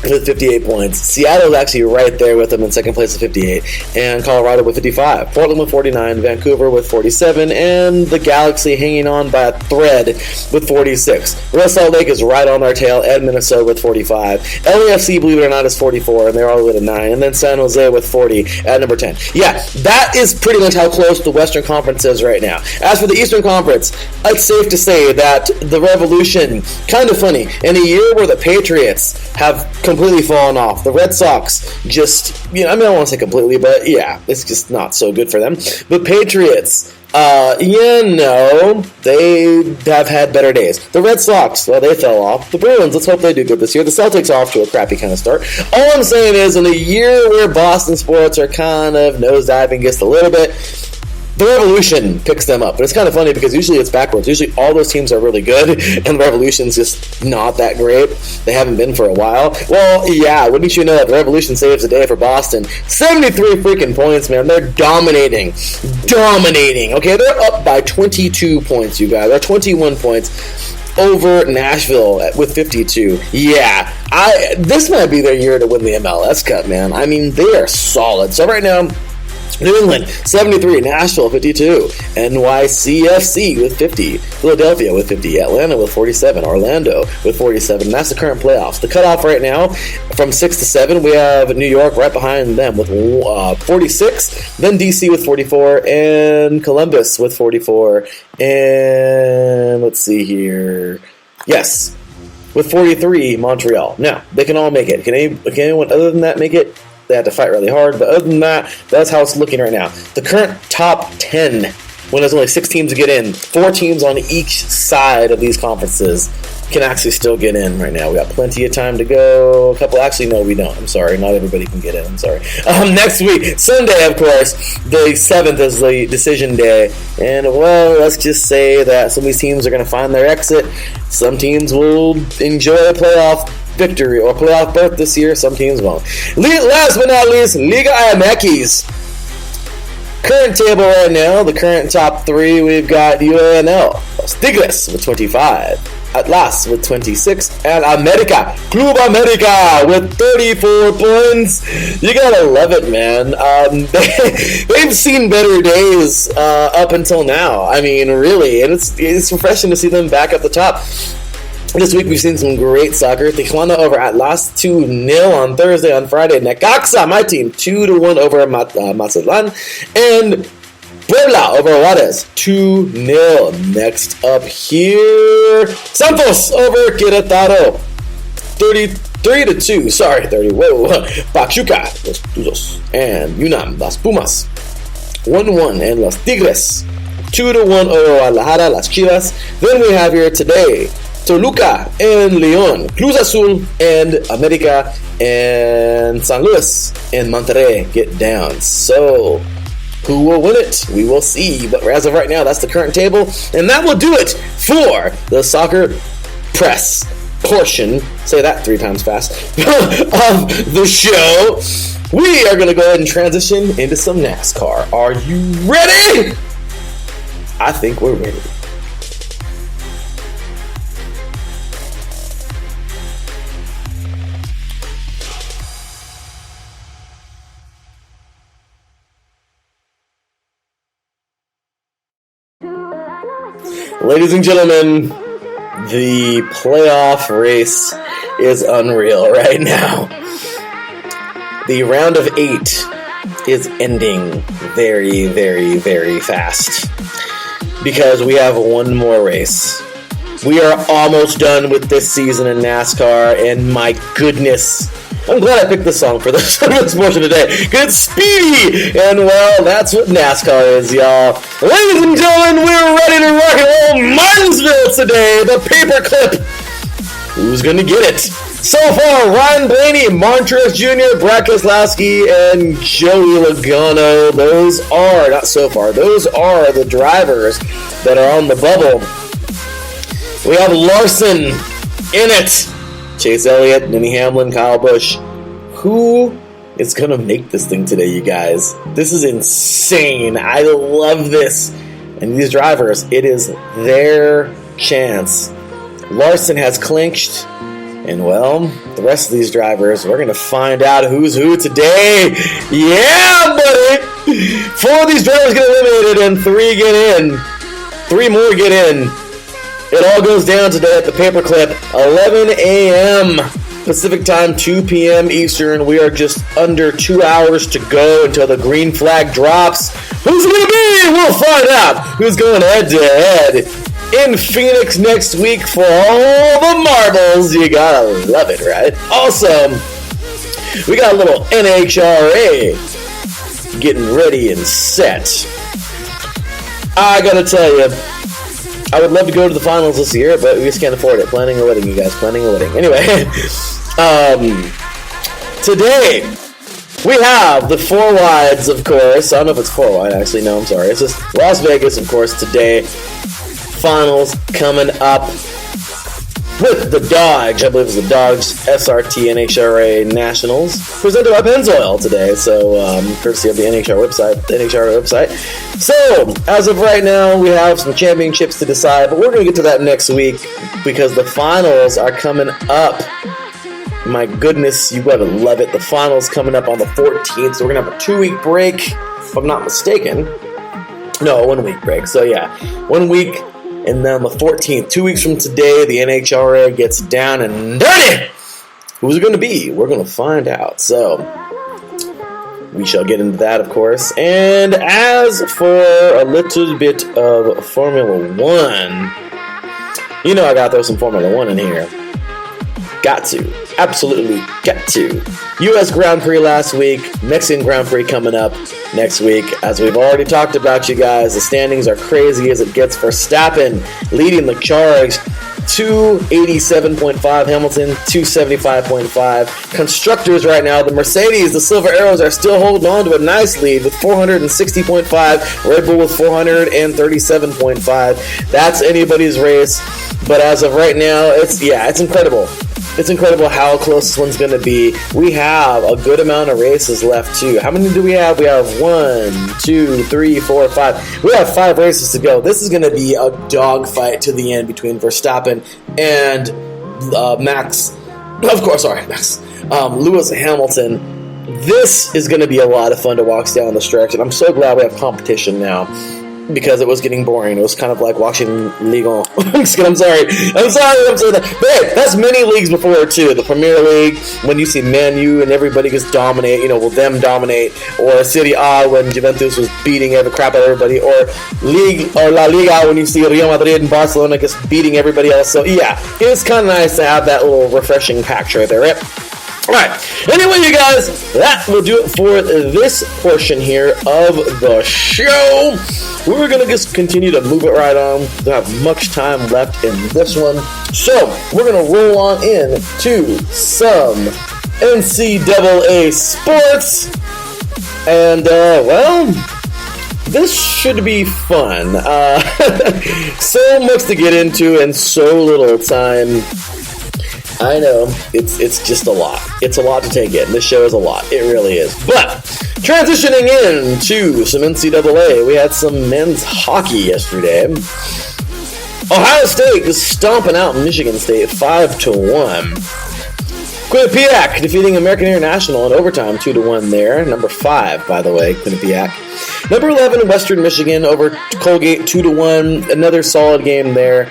with 58 points. Seattle's actually right there with them in second place at 58. And Colorado with 55. Portland with 49. Vancouver with 47. And the Galaxy hanging on by a thread with 46. West Salt Lake is right on their tail. And Minnesota with 45. LAFC, believe it or not, is 44. And they're all the way to 9. And then San Jose with 40 at number 10. Yeah, that is pretty much how close the Western Conference is right now. As for the Eastern Conference, it's safe to say that the Revolution, kind of funny, in a year where the Patriots have completely fallen off. The Red Sox just, I don't want to say completely, but yeah, it's just not so good for them. The Patriots, they have had better days. The Red Sox, well, they fell off. The Bruins, let's hope they do good this year. The Celtics are off to a crappy kind of start. All I'm saying is, in a year where Boston sports are kind of nosediving just a little bit, the Revolution picks them up. But it's kind of funny because usually it's backwards. Usually all those teams are really good, and the Revolution's just not that great. They haven't been for a while. Well, yeah, wouldn't you know that the Revolution saves the day for Boston. 73 freaking points, man. They're dominating. Okay, they're up by 22 points, you guys. They're 21 points over Nashville with 52. Yeah, this might be their year to win the MLS Cup, man. I mean, they are solid. So right now, New England, 73. Nashville, 52. NYCFC with 50. Philadelphia with 50. Atlanta with 47. Orlando with 47. That's the current playoffs. The cutoff right now, from 6 to 7, we have New York right behind them with 46. Then DC with 44. And Columbus with 44. And let's see here. Yes, with 43, Montreal. Now, they can all make it. Can anyone other than that make it? They have to fight really hard, but other than that, that's how it's looking right now. The current top 10, when there's only 6 teams to get in, 4 teams on each side of these conferences can actually still get in right now. We got plenty of time to go. A couple, actually, no, we don't. I'm sorry. Not everybody can get in. I'm sorry. Next week, Sunday, of course, the 7th is the decision day. And, well, let's just say that some of these teams are going to find their exit. Some teams will enjoy a playoff victory or playoff berth this year. Some teams won't. Last but not least, Liga MX. Current table right now, the current top 3, we've got UANL, Los Tigres with 25, Atlas with 26, and Club America with 34 points. You gotta love it, man. They've seen better days up until now. I mean, really, and it's refreshing to see them back at the top. This week we've seen some great soccer. Tijuana over Atlas 2-0 on Thursday. On Friday, Necaxa, my team, 2-1 over Mazatlan. And Puebla over Juarez, 2-0. Next up here, Santos over Querétaro, 33-2. Sorry, 30. Whoa. Pachuca, Los Tuzos. And UNAM, Las Pumas, 1-1. And Los Tigres, 2-1 over Guadalajara, Las Chivas. Then we have here today, Toluca and León, Cruz Azul and América, and San Luis and Monterrey get down. So, who will win it? We will see. But as of right now, that's the current table. And that will do it for the soccer press portion, say that 3 times fast, of the show. We are going to go ahead and transition into some NASCAR. Are you ready? I think we're ready. Ladies and gentlemen, the playoff race is unreal right now. The round of 8 is ending very, very, very fast because we have one more race. We are almost done with this season in NASCAR, and my goodness, I'm glad I picked this song for this portion today. Good speedy! And, well, that's what NASCAR is, y'all. Ladies and gentlemen, we're ready to rock and roll Martinsville today. The paperclip. Who's going to get it? So far, Ryan Blaney, Montrez Jr., Brad Keselowski, and Joey Logano. Those are the drivers that are on the bubble. We have Larson in it. Chase Elliott, Denny Hamlin, Kyle Busch. Who is going to make this thing today, you guys? This is insane. I love this. And these drivers, it is their chance. Larson has clinched. And, well, the rest of these drivers, we're going to find out who's who today. Yeah, buddy! 4 of these drivers get eliminated and 3 get in. 3 more get in. It all goes down today at the paperclip, 11 a.m. Pacific time, 2 p.m. Eastern. We are just under 2 hours to go until the green flag drops. Who's it going to be? We'll find out who's going head-to-head in Phoenix next week for all the marbles. You gotta love it, right? Also, we got a little NHRA getting ready and set. I gotta tell you, I would love to go to the finals this year, but we just can't afford it. Planning a wedding, you guys. Planning a wedding. Anyway, today we have the 4 wides, of course. I don't know if it's 4 wide, actually. No, I'm sorry. It's just Las Vegas, of course, today. Finals coming up with the Dodge. I believe it's the Dodge SRT NHRA Nationals presented by Pennzoil today. So, courtesy of the NHRA website. So, as of right now, we have some championships to decide, but we're going to get to that next week because the finals are coming up. My goodness, you gotta love it. The finals coming up on the 14th, so we're going to have a 2-week break. if I'm not mistaken. No, 1 week break. So yeah, 1 week, and then the 14th, 2 weeks from today, the NHRA gets down and dirty. Who's it going to be? We're going to find out. So we shall get into that, of course. And as for a little bit of Formula One, you know I got to throw some Formula One in here. Got to. Absolutely got to. U.S. Grand Prix last week. Mexican Grand Prix coming up next week. As we've already talked about, you guys, the standings are crazy as it gets. Verstappen leading the charge. 287.5, Hamilton 275.5. Constructors right now, the Mercedes, the Silver Arrows are still holding on to a nice lead with 460.5. Red Bull with 437.5. That's anybody's race, but as of right now, it's incredible. It's incredible how close this one's going to be. We have a good amount of races left, too. How many do we have? We have 1, 2, 3, 4, 5. We have 5 races to go. This is going to be a dogfight to the end between Verstappen and Max. Of course, sorry, Max. Lewis Hamilton. This is going to be a lot of fun to watch down the stretch, and I'm so glad we have competition now, because it was getting boring. It was kind of like watching League On. I'm sorry. But hey, that's many leagues before, too. The Premier League, when you see Man U and everybody just dominate, will them dominate. Or Serie A, when Juventus was beating every crap out of everybody. Or La Liga, when you see Real Madrid and Barcelona just beating everybody else. So, yeah, it's kind of nice to have that little refreshing pack right there, right? Alright, anyway, you guys, that will do it for this portion here of the show. We're going to just continue to move it right on. We don't have much time left in this one. So, we're going to roll on in to some NCAA sports. And, this should be fun. So much to get into and so little time. I know, it's just a lot. It's a lot to take in. This show is a lot. It really is. But, transitioning into some NCAA, we had some men's hockey yesterday. Ohio State is stomping out Michigan State 5-1. Quinnipiac defeating American International in overtime 2-1 there. Number 5, by the way, Quinnipiac. Number 11, Western Michigan over Colgate 2-1. Another solid game there.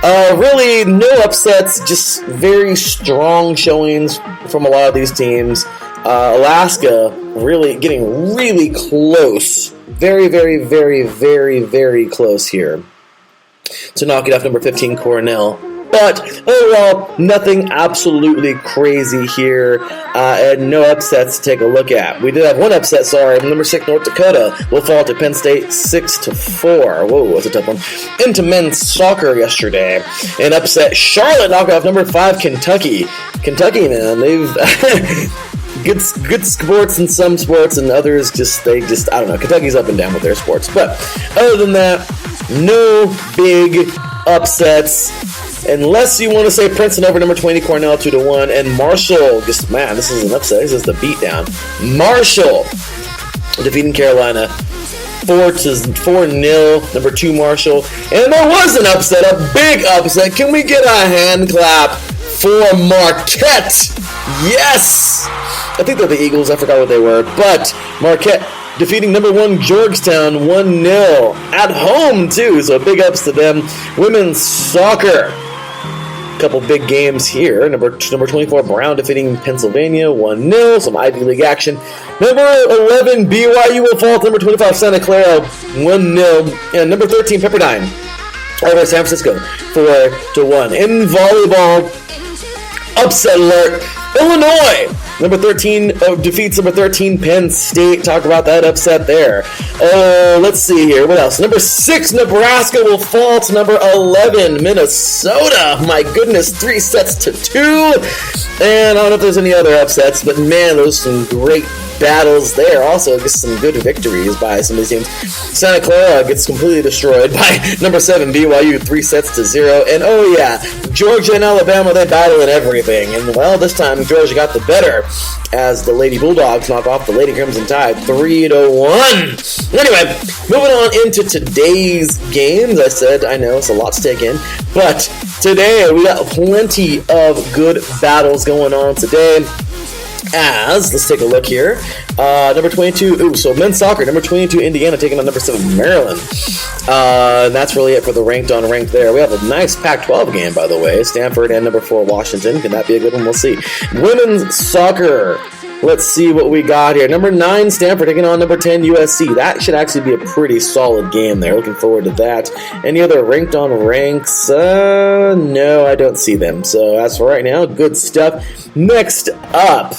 Really, no upsets, just very strong showings from a lot of these teams. Alaska really getting really close. Very, very, very, very, very close here to knock it off number 15, Cornell. But overall, nothing absolutely crazy here, and no upsets to take a look at. We did have one upset, number 6, North Dakota will fall to Penn State 6-4. Whoa, that's a tough one. Into men's soccer yesterday, and upset Charlotte knocked off number 5, Kentucky. Kentucky, man, they've good sports in some sports, and others I don't know. Kentucky's up and down with their sports, but other than that, no big upsets. Unless you want to say Princeton over number 20, Cornell 2-1, and Marshall, this is an upset. This is the beatdown. Marshall defeating Carolina 4-0, number 2 Marshall. And there was an upset, a big upset. Can we get a hand clap for Marquette? Yes! I think they're the Eagles. I forgot what they were. But Marquette defeating number 1 Georgetown 1-0 at home, too. So big ups to them. Women's soccer. Couple big games here. Number 24 Brown defeating Pennsylvania 1-0. Some Ivy League action. Number 11 BYU will fall to number 25 Santa Clara 1-0. And number 13 Pepperdine over San Francisco 4-1. In volleyball, upset alert. Illinois number 13 defeats number 13 Penn State. Talk about that upset there. Let's see here. What else? Number 6 Nebraska will fall to number 11 Minnesota. My goodness, 3-2. And I don't know if there's any other upsets, but man, those are some great battles there. Also, just some good victories by some of these teams. Santa Clara gets completely destroyed by number 7 BYU 3-0. And oh yeah, Georgia and Alabama, they battle in everything. And well, this time Georgia got the better as the Lady Bulldogs knock off the Lady Crimson Tide 3-1. Anyway, moving on into today's games. I know it's a lot to take in, but today we got plenty of good battles going on today. as, let's take a look here, number 22, so men's soccer, number 22, Indiana, taking on number 7, Maryland. And that's really it for the ranked on ranked there. We have a nice Pac-12 game, by the way, Stanford and number 4, Washington. Can that be a good one? We'll see. Women's soccer. Let's see what we got here. Number 9, Stanford taking on number 10, USC. That should actually be a pretty solid game there. Looking forward to that. Any other ranked on ranks? No, I don't see them. So as for right now, good stuff. Next up,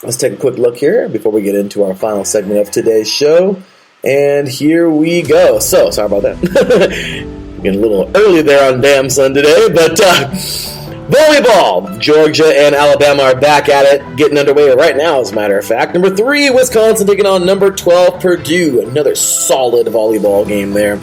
let's take a quick look here before we get into our final segment of today's show. And here we go. So, sorry about that. Getting a little early there on Damn Sun today, but volleyball. Georgia and Alabama are back at it, getting underway right now, as a matter of fact. Number 3, Wisconsin taking on number 12, Purdue. Another solid volleyball game there.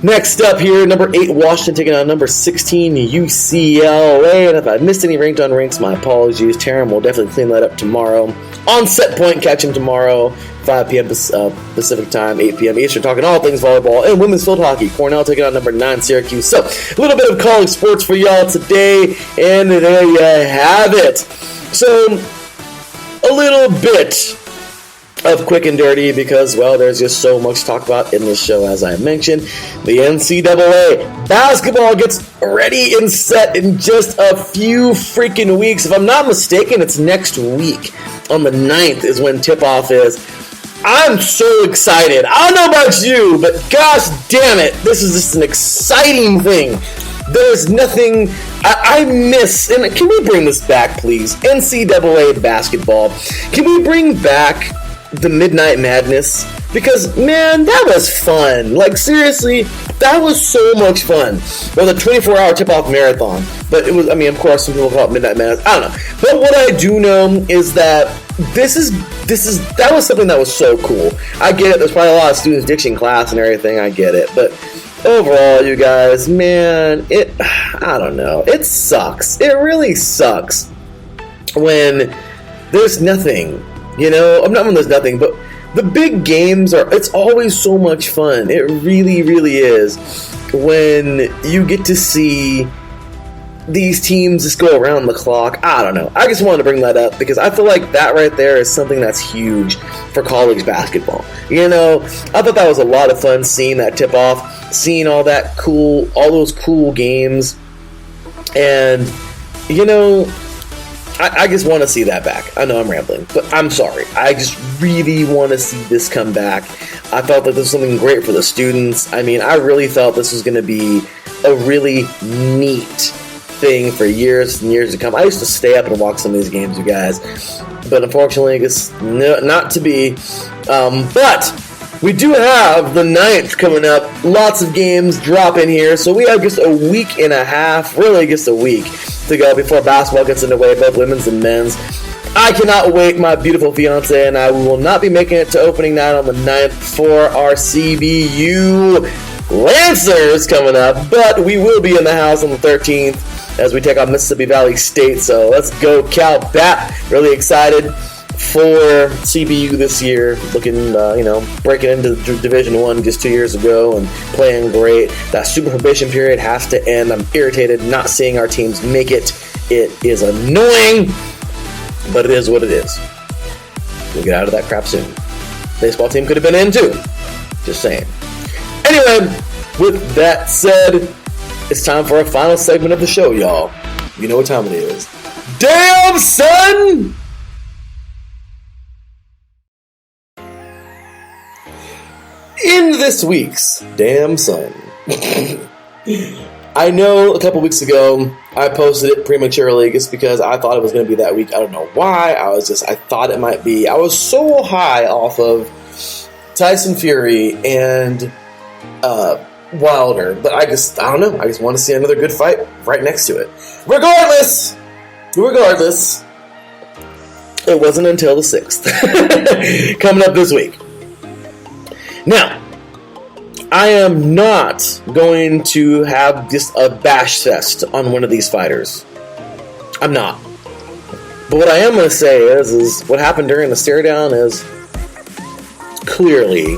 Next up here, number 8, Washington taking on number 16, UCLA. And if I missed any ranked on ranks, my apologies. Taryn will definitely clean that up tomorrow. On set point, catch him tomorrow, 5 p.m. Pacific time, 8 p.m. Eastern, talking all things volleyball and women's field hockey. Cornell taking on number 9, Syracuse. So, a little bit of college sports for y'all today, and there you have it. So, a little bit of quick and dirty because, well, there's just so much to talk about in this show, as I mentioned. The NCAA basketball gets ready and set in just a few freaking weeks. If I'm not mistaken, it's next week. On the 9th is when tip-off is. I'm so excited. I don't know about you, but gosh damn it, this is just an exciting thing. There's nothing I miss, and can we bring this back, please? NCAA basketball. Can we bring back the Midnight Madness? Because, man, that was fun. Like, seriously, that was so much fun. Well, the 24-hour tip-off marathon. But it was, I mean, of course, some people call it Midnight Madness. I don't know. But what I do know is that that was something that was so cool. I get it. There's probably a lot of students ditching class and everything. I get it. But overall, you guys, man, I don't know. It sucks. It really sucks when there's nothing. You know, not when there's nothing, but the big games it's always so much fun. It really, really is when you get to see these teams just go around the clock. I don't know. I just wanted to bring that up because I feel like that right there is something that's huge for college basketball. You know, I thought that was a lot of fun seeing that tip off, seeing all those cool games. And, you know, I just want to see that back. I know I'm rambling, but I'm sorry. I just really want to see this come back. I felt that this was something great for the students. I mean, I really felt this was going to be a really neat thing for years and years to come. I used to stay up and watch some of these games, you guys, but unfortunately, I guess not to be. But we do have the 9th coming up. Lots of games dropping here, so we have just a week and a half, really just a week to go before basketball gets underway, both women's and men's. I cannot wait. My beautiful fiance and I will not be making it to opening night on the 9th for our CBU Lancers coming up, but we will be in the house on the 13th as we take on Mississippi Valley State. So let's go Cal Bat. Really excited for CBU this year, looking, breaking into Division I just 2 years ago and playing great. That super probation period has to end. I'm irritated not seeing our teams make it. It is annoying, but it is what it is. We'll get out of that crap soon. Baseball team could have been in too. Just saying. Anyway, with that said, it's time for our final segment of the show, y'all. You know what time it is. Damn, son! In this week's Damn Son, I know a couple weeks ago I posted it prematurely just because I thought it was going to be that week. I don't know why. I thought it might be. I was so high off of Tyson Fury and Wilder, but I don't know. I just want to see another good fight right next to it. Regardless, it wasn't until the 6th coming up this week. Now, I am not going to have just a bash fest on one of these fighters. I'm not. But what I am going to say is what happened during the stare down is clearly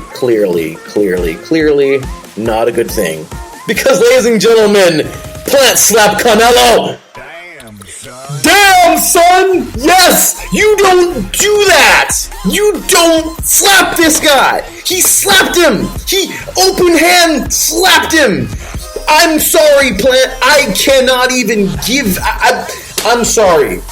not a good thing. Because, ladies and gentlemen, plant slap Canelo. Damn, son. Damn, son! Yes! You don't do that! You don't slap this guy! He slapped him! He open hand slapped him! I'm sorry, Plant. I cannot even give... I'm sorry.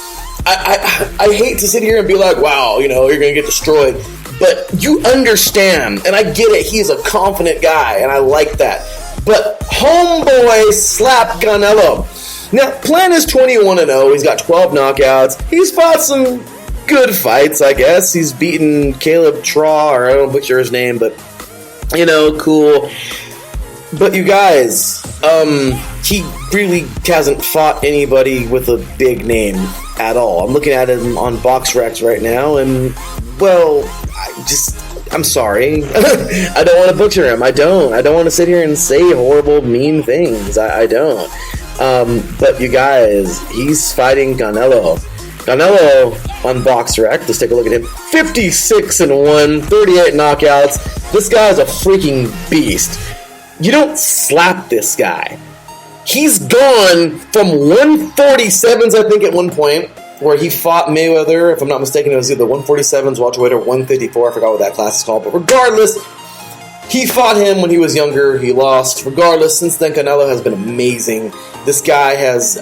I hate to sit here and be like, wow, you're going to get destroyed. But you understand, and I get it, he's a confident guy, and I like that. But homeboy slapped Canelo. Now, Plant is 21-0. He's got 12 knockouts. He's fought some good fights, I guess. He's beaten Caleb Traw, or I don't butcher his name, but, cool. But you guys, he really hasn't fought anybody with a big name at all. I'm looking at him on BoxRec right now, and, well, I'm sorry. I don't want to butcher him. I don't want to sit here and say horrible, mean things. I don't. But you guys, he's fighting Canelo. Canelo on BoxRec. Let's take a look at him. 56-1, 38 knockouts. This guy's a freaking beast. You don't slap this guy. He's gone from 147s, I think, at one point, where he fought Mayweather. If I'm not mistaken, it was either 147s, welterweight, or 154. I forgot what that class is called. But regardless, he fought him when he was younger. He lost. Regardless, since then, Canelo has been amazing. This guy has,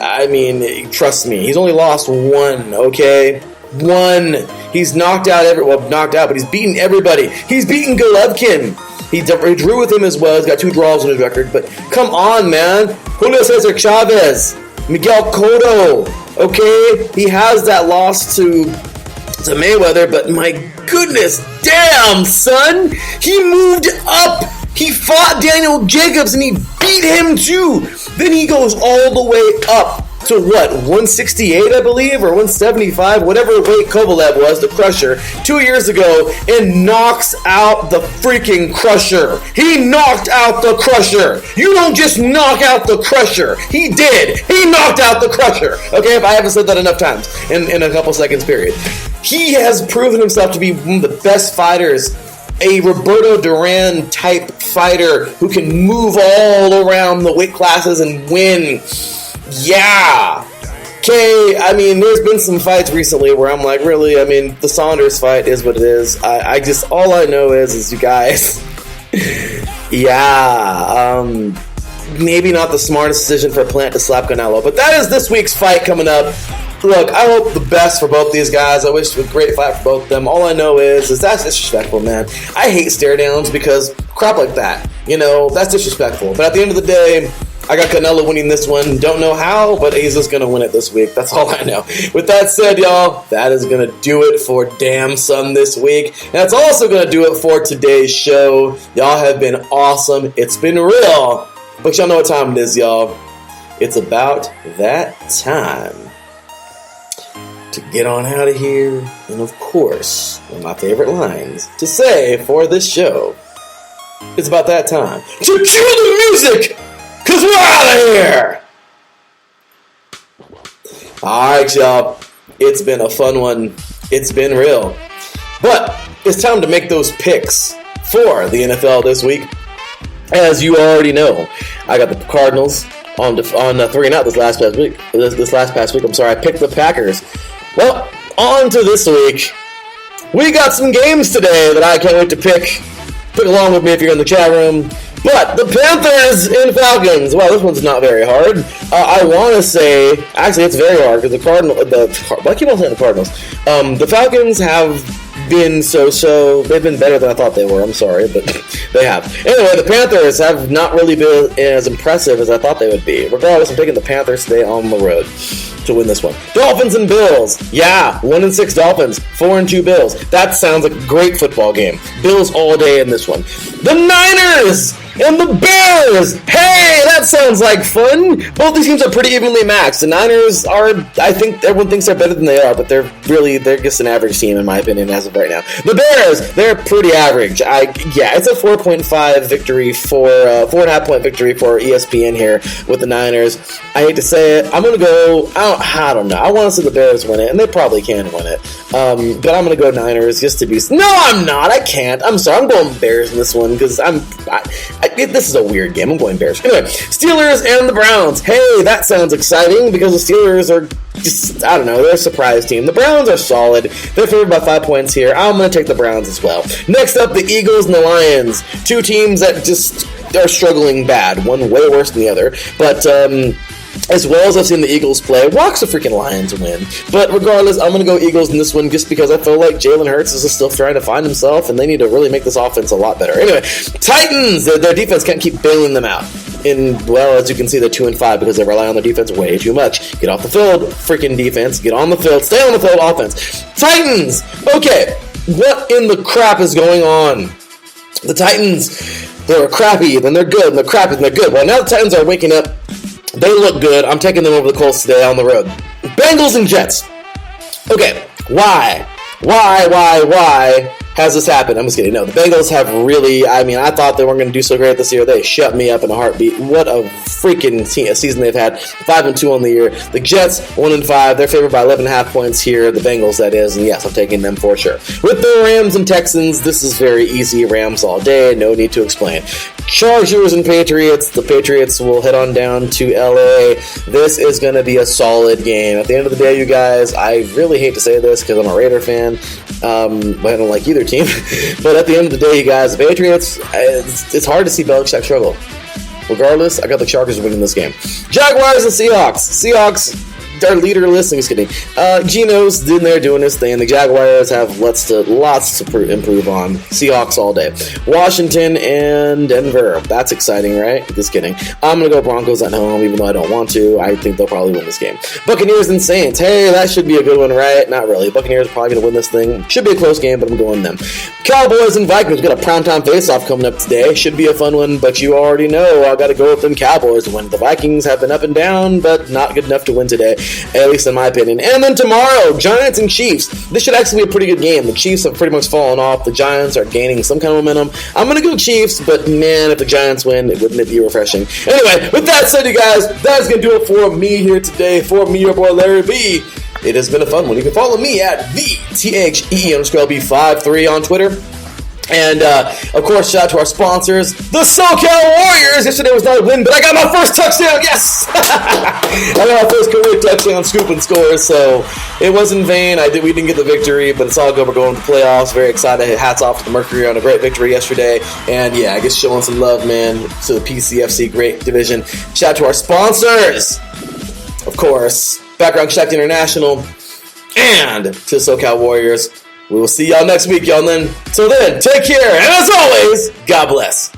trust me, he's only lost one, okay? One. He's knocked out but he's beaten everybody. He's beaten Golovkin. He drew with him as well. He's got 2 draws on his record. But come on, man. Julio Cesar Chavez. Miguel Cotto. Okay? He has that loss to Mayweather, but my goodness, damn, son. He moved up. He fought Daniel Jacobs, and he beat him, too. Then he goes all the way up to, 168, I believe, or 175, whatever weight Kovalev was, the Crusher, 2 years ago, and knocks out the freaking Crusher. He knocked out the Crusher. You don't just knock out the Crusher. He did. He knocked out the Crusher. Okay, if I haven't said that enough times in a couple seconds period. He has proven himself to be one of the best fighters, a Roberto Duran type fighter who can move all around the weight classes and win. Yeah. Okay, there's been some fights recently where I'm like, really? The Saunders fight is what it is. All I know is you guys, yeah, maybe not the smartest decision for Plant to slap Canelo, but that is this week's fight coming up. Look, I hope the best for both these guys. I wish it was a great fight for both of them. All I know is that's disrespectful, man. I hate stare downs because crap like that, that's disrespectful. But at the end of the day, I got Canelo winning this one. Don't know how, but he's just going to win it this week. That's all I know. With that said, y'all, that is going to do it for Damn Son this week. And that's also going to do it for today's show. Y'all have been awesome. It's been real. But y'all know what time it is, y'all. It's about that time to get on out of here. And of course, one of my favorite lines to say for this show, it's about that time to cue the music! 'Cause we're out of here! Alright, y'all. It's been a fun one. It's been real. But it's time to make those picks for the NFL this week. As you already know, I got the Cardinals on 3-0 this last past week. I picked the Packers. Well, on to this week. We got some games today that I can't wait to pick. Pick along with me if you're in the chat room. But the Panthers and Falcons. Well, this one's not very hard. I want to say, actually, it's very hard because I keep on saying the Cardinals. The Falcons have been so. They've been better than I thought they were. I'm sorry, but they have. Anyway, the Panthers have not really been as impressive as I thought they would be. Regardless, I'm taking the Panthers today on the road to win this one. Dolphins and Bills. Yeah, 1-6 Dolphins, 4-2 Bills. That sounds like a great football game. Bills all day in this one. The Niners and the Bears. Hey, that sounds like fun. Both these teams are pretty evenly matched. The Niners are, I think everyone thinks they're better than they are, but they're just an average team in my opinion as of right now. The Bears, they're pretty average. It's a 4.5 victory 4.5 point victory for ESPN here with the Niners. I hate to say it. I'm going to go, I don't know. I want to see the Bears win it, and they probably can win it. But I'm going to go Niners just to be... No, I'm not. I can't. I'm sorry. I'm going Bears in this one because this is a weird game. I'm going Bears. Anyway, Steelers and the Browns. Hey, that sounds exciting because the Steelers are just, I don't know, they're a surprise team. The Browns are solid. They're favored by 5 points here. I'm going to take the Browns as well. Next up, the Eagles and the Lions. Two teams that just are struggling bad. One way worse than the other. But, as well as I've seen the Eagles play, watch the freaking Lions win. But regardless, I'm going to go Eagles in this one just because I feel like Jalen Hurts is still trying to find himself, and they need to really make this offense a lot better. Anyway, Titans, their defense can't keep bailing them out. Well, as you can see, they're 2-5 because they rely on the defense way too much. Get off the field, freaking defense. Get on the field. Stay on the field, offense. Titans! Okay, what in the crap is going on? The Titans, they were crappy, then they're good, and they're crappy, then they're good. Well, now the Titans are waking up. They look good. I'm taking them over the Colts today on the road. Bengals and Jets. Okay, why has this happened? I'm just kidding. No, the Bengals have really, I thought they weren't going to do so great this year. They shut me up in a heartbeat. What a freaking season they've had. 5-2 on the year. The Jets, 1-5. They're favored by 11.5 points here. The Bengals, that is. And yes, I'm taking them for sure. With the Rams and Texans, this is very easy. Rams all day. No need to explain. Chargers and Patriots. The Patriots will head on down to LA. This is going to be a solid game. At the end of the day, you guys, I really hate to say this because I'm a Raider fan. But I don't like either team. But at the end of the day, you guys, the Patriots, it's hard to see Belichick struggle. Regardless, I got the Chargers winning this game. Jaguars and Seahawks. Seahawks, they're leaderless. I'm just kidding. Geno's in there doing his thing. The Jaguars have lots to improve on. Seahawks all day. Washington and Denver. That's exciting, right? Just kidding. I'm going to go Broncos at home, even though I don't want to. I think they'll probably win this game. Buccaneers and Saints. Hey, that should be a good one, right? Not really. Buccaneers are probably going to win this thing. Should be a close game, but I'm going them. Cowboys and Vikings. Got a primetime face-off coming up today. Should be a fun one, but you already know I got to go with them Cowboys to win. The Vikings have been up and down, but not good enough to win today. At least in my opinion. And then tomorrow, Giants and Chiefs. This should actually be a pretty good game. The Chiefs have pretty much fallen off. The Giants are gaining some kind of momentum. I'm going to go Chiefs, but man, if the Giants win, wouldn't it be refreshing? Anyway, with that said, you guys, that's going to do it for me here today. For me, your boy Larry B. It has been a fun one. You can follow me at THEE_LB53 on Twitter. And, of course, shout out to our sponsors, the SoCal Warriors. Yesterday was not a win, but I got my first touchdown. Yes! I got my first career touchdown, scoop and score, so it wasn't in vain. We didn't get the victory, but it's all good. We're going to the playoffs. Very excited. Hats off to the Mercury on a great victory yesterday. And, yeah, I guess showing some love, man, to the PCFC great division. Shout out to our sponsors, of course, Background Check International, and to the SoCal Warriors. We will see y'all next week, y'all. Then, till then, take care, and as always, God bless.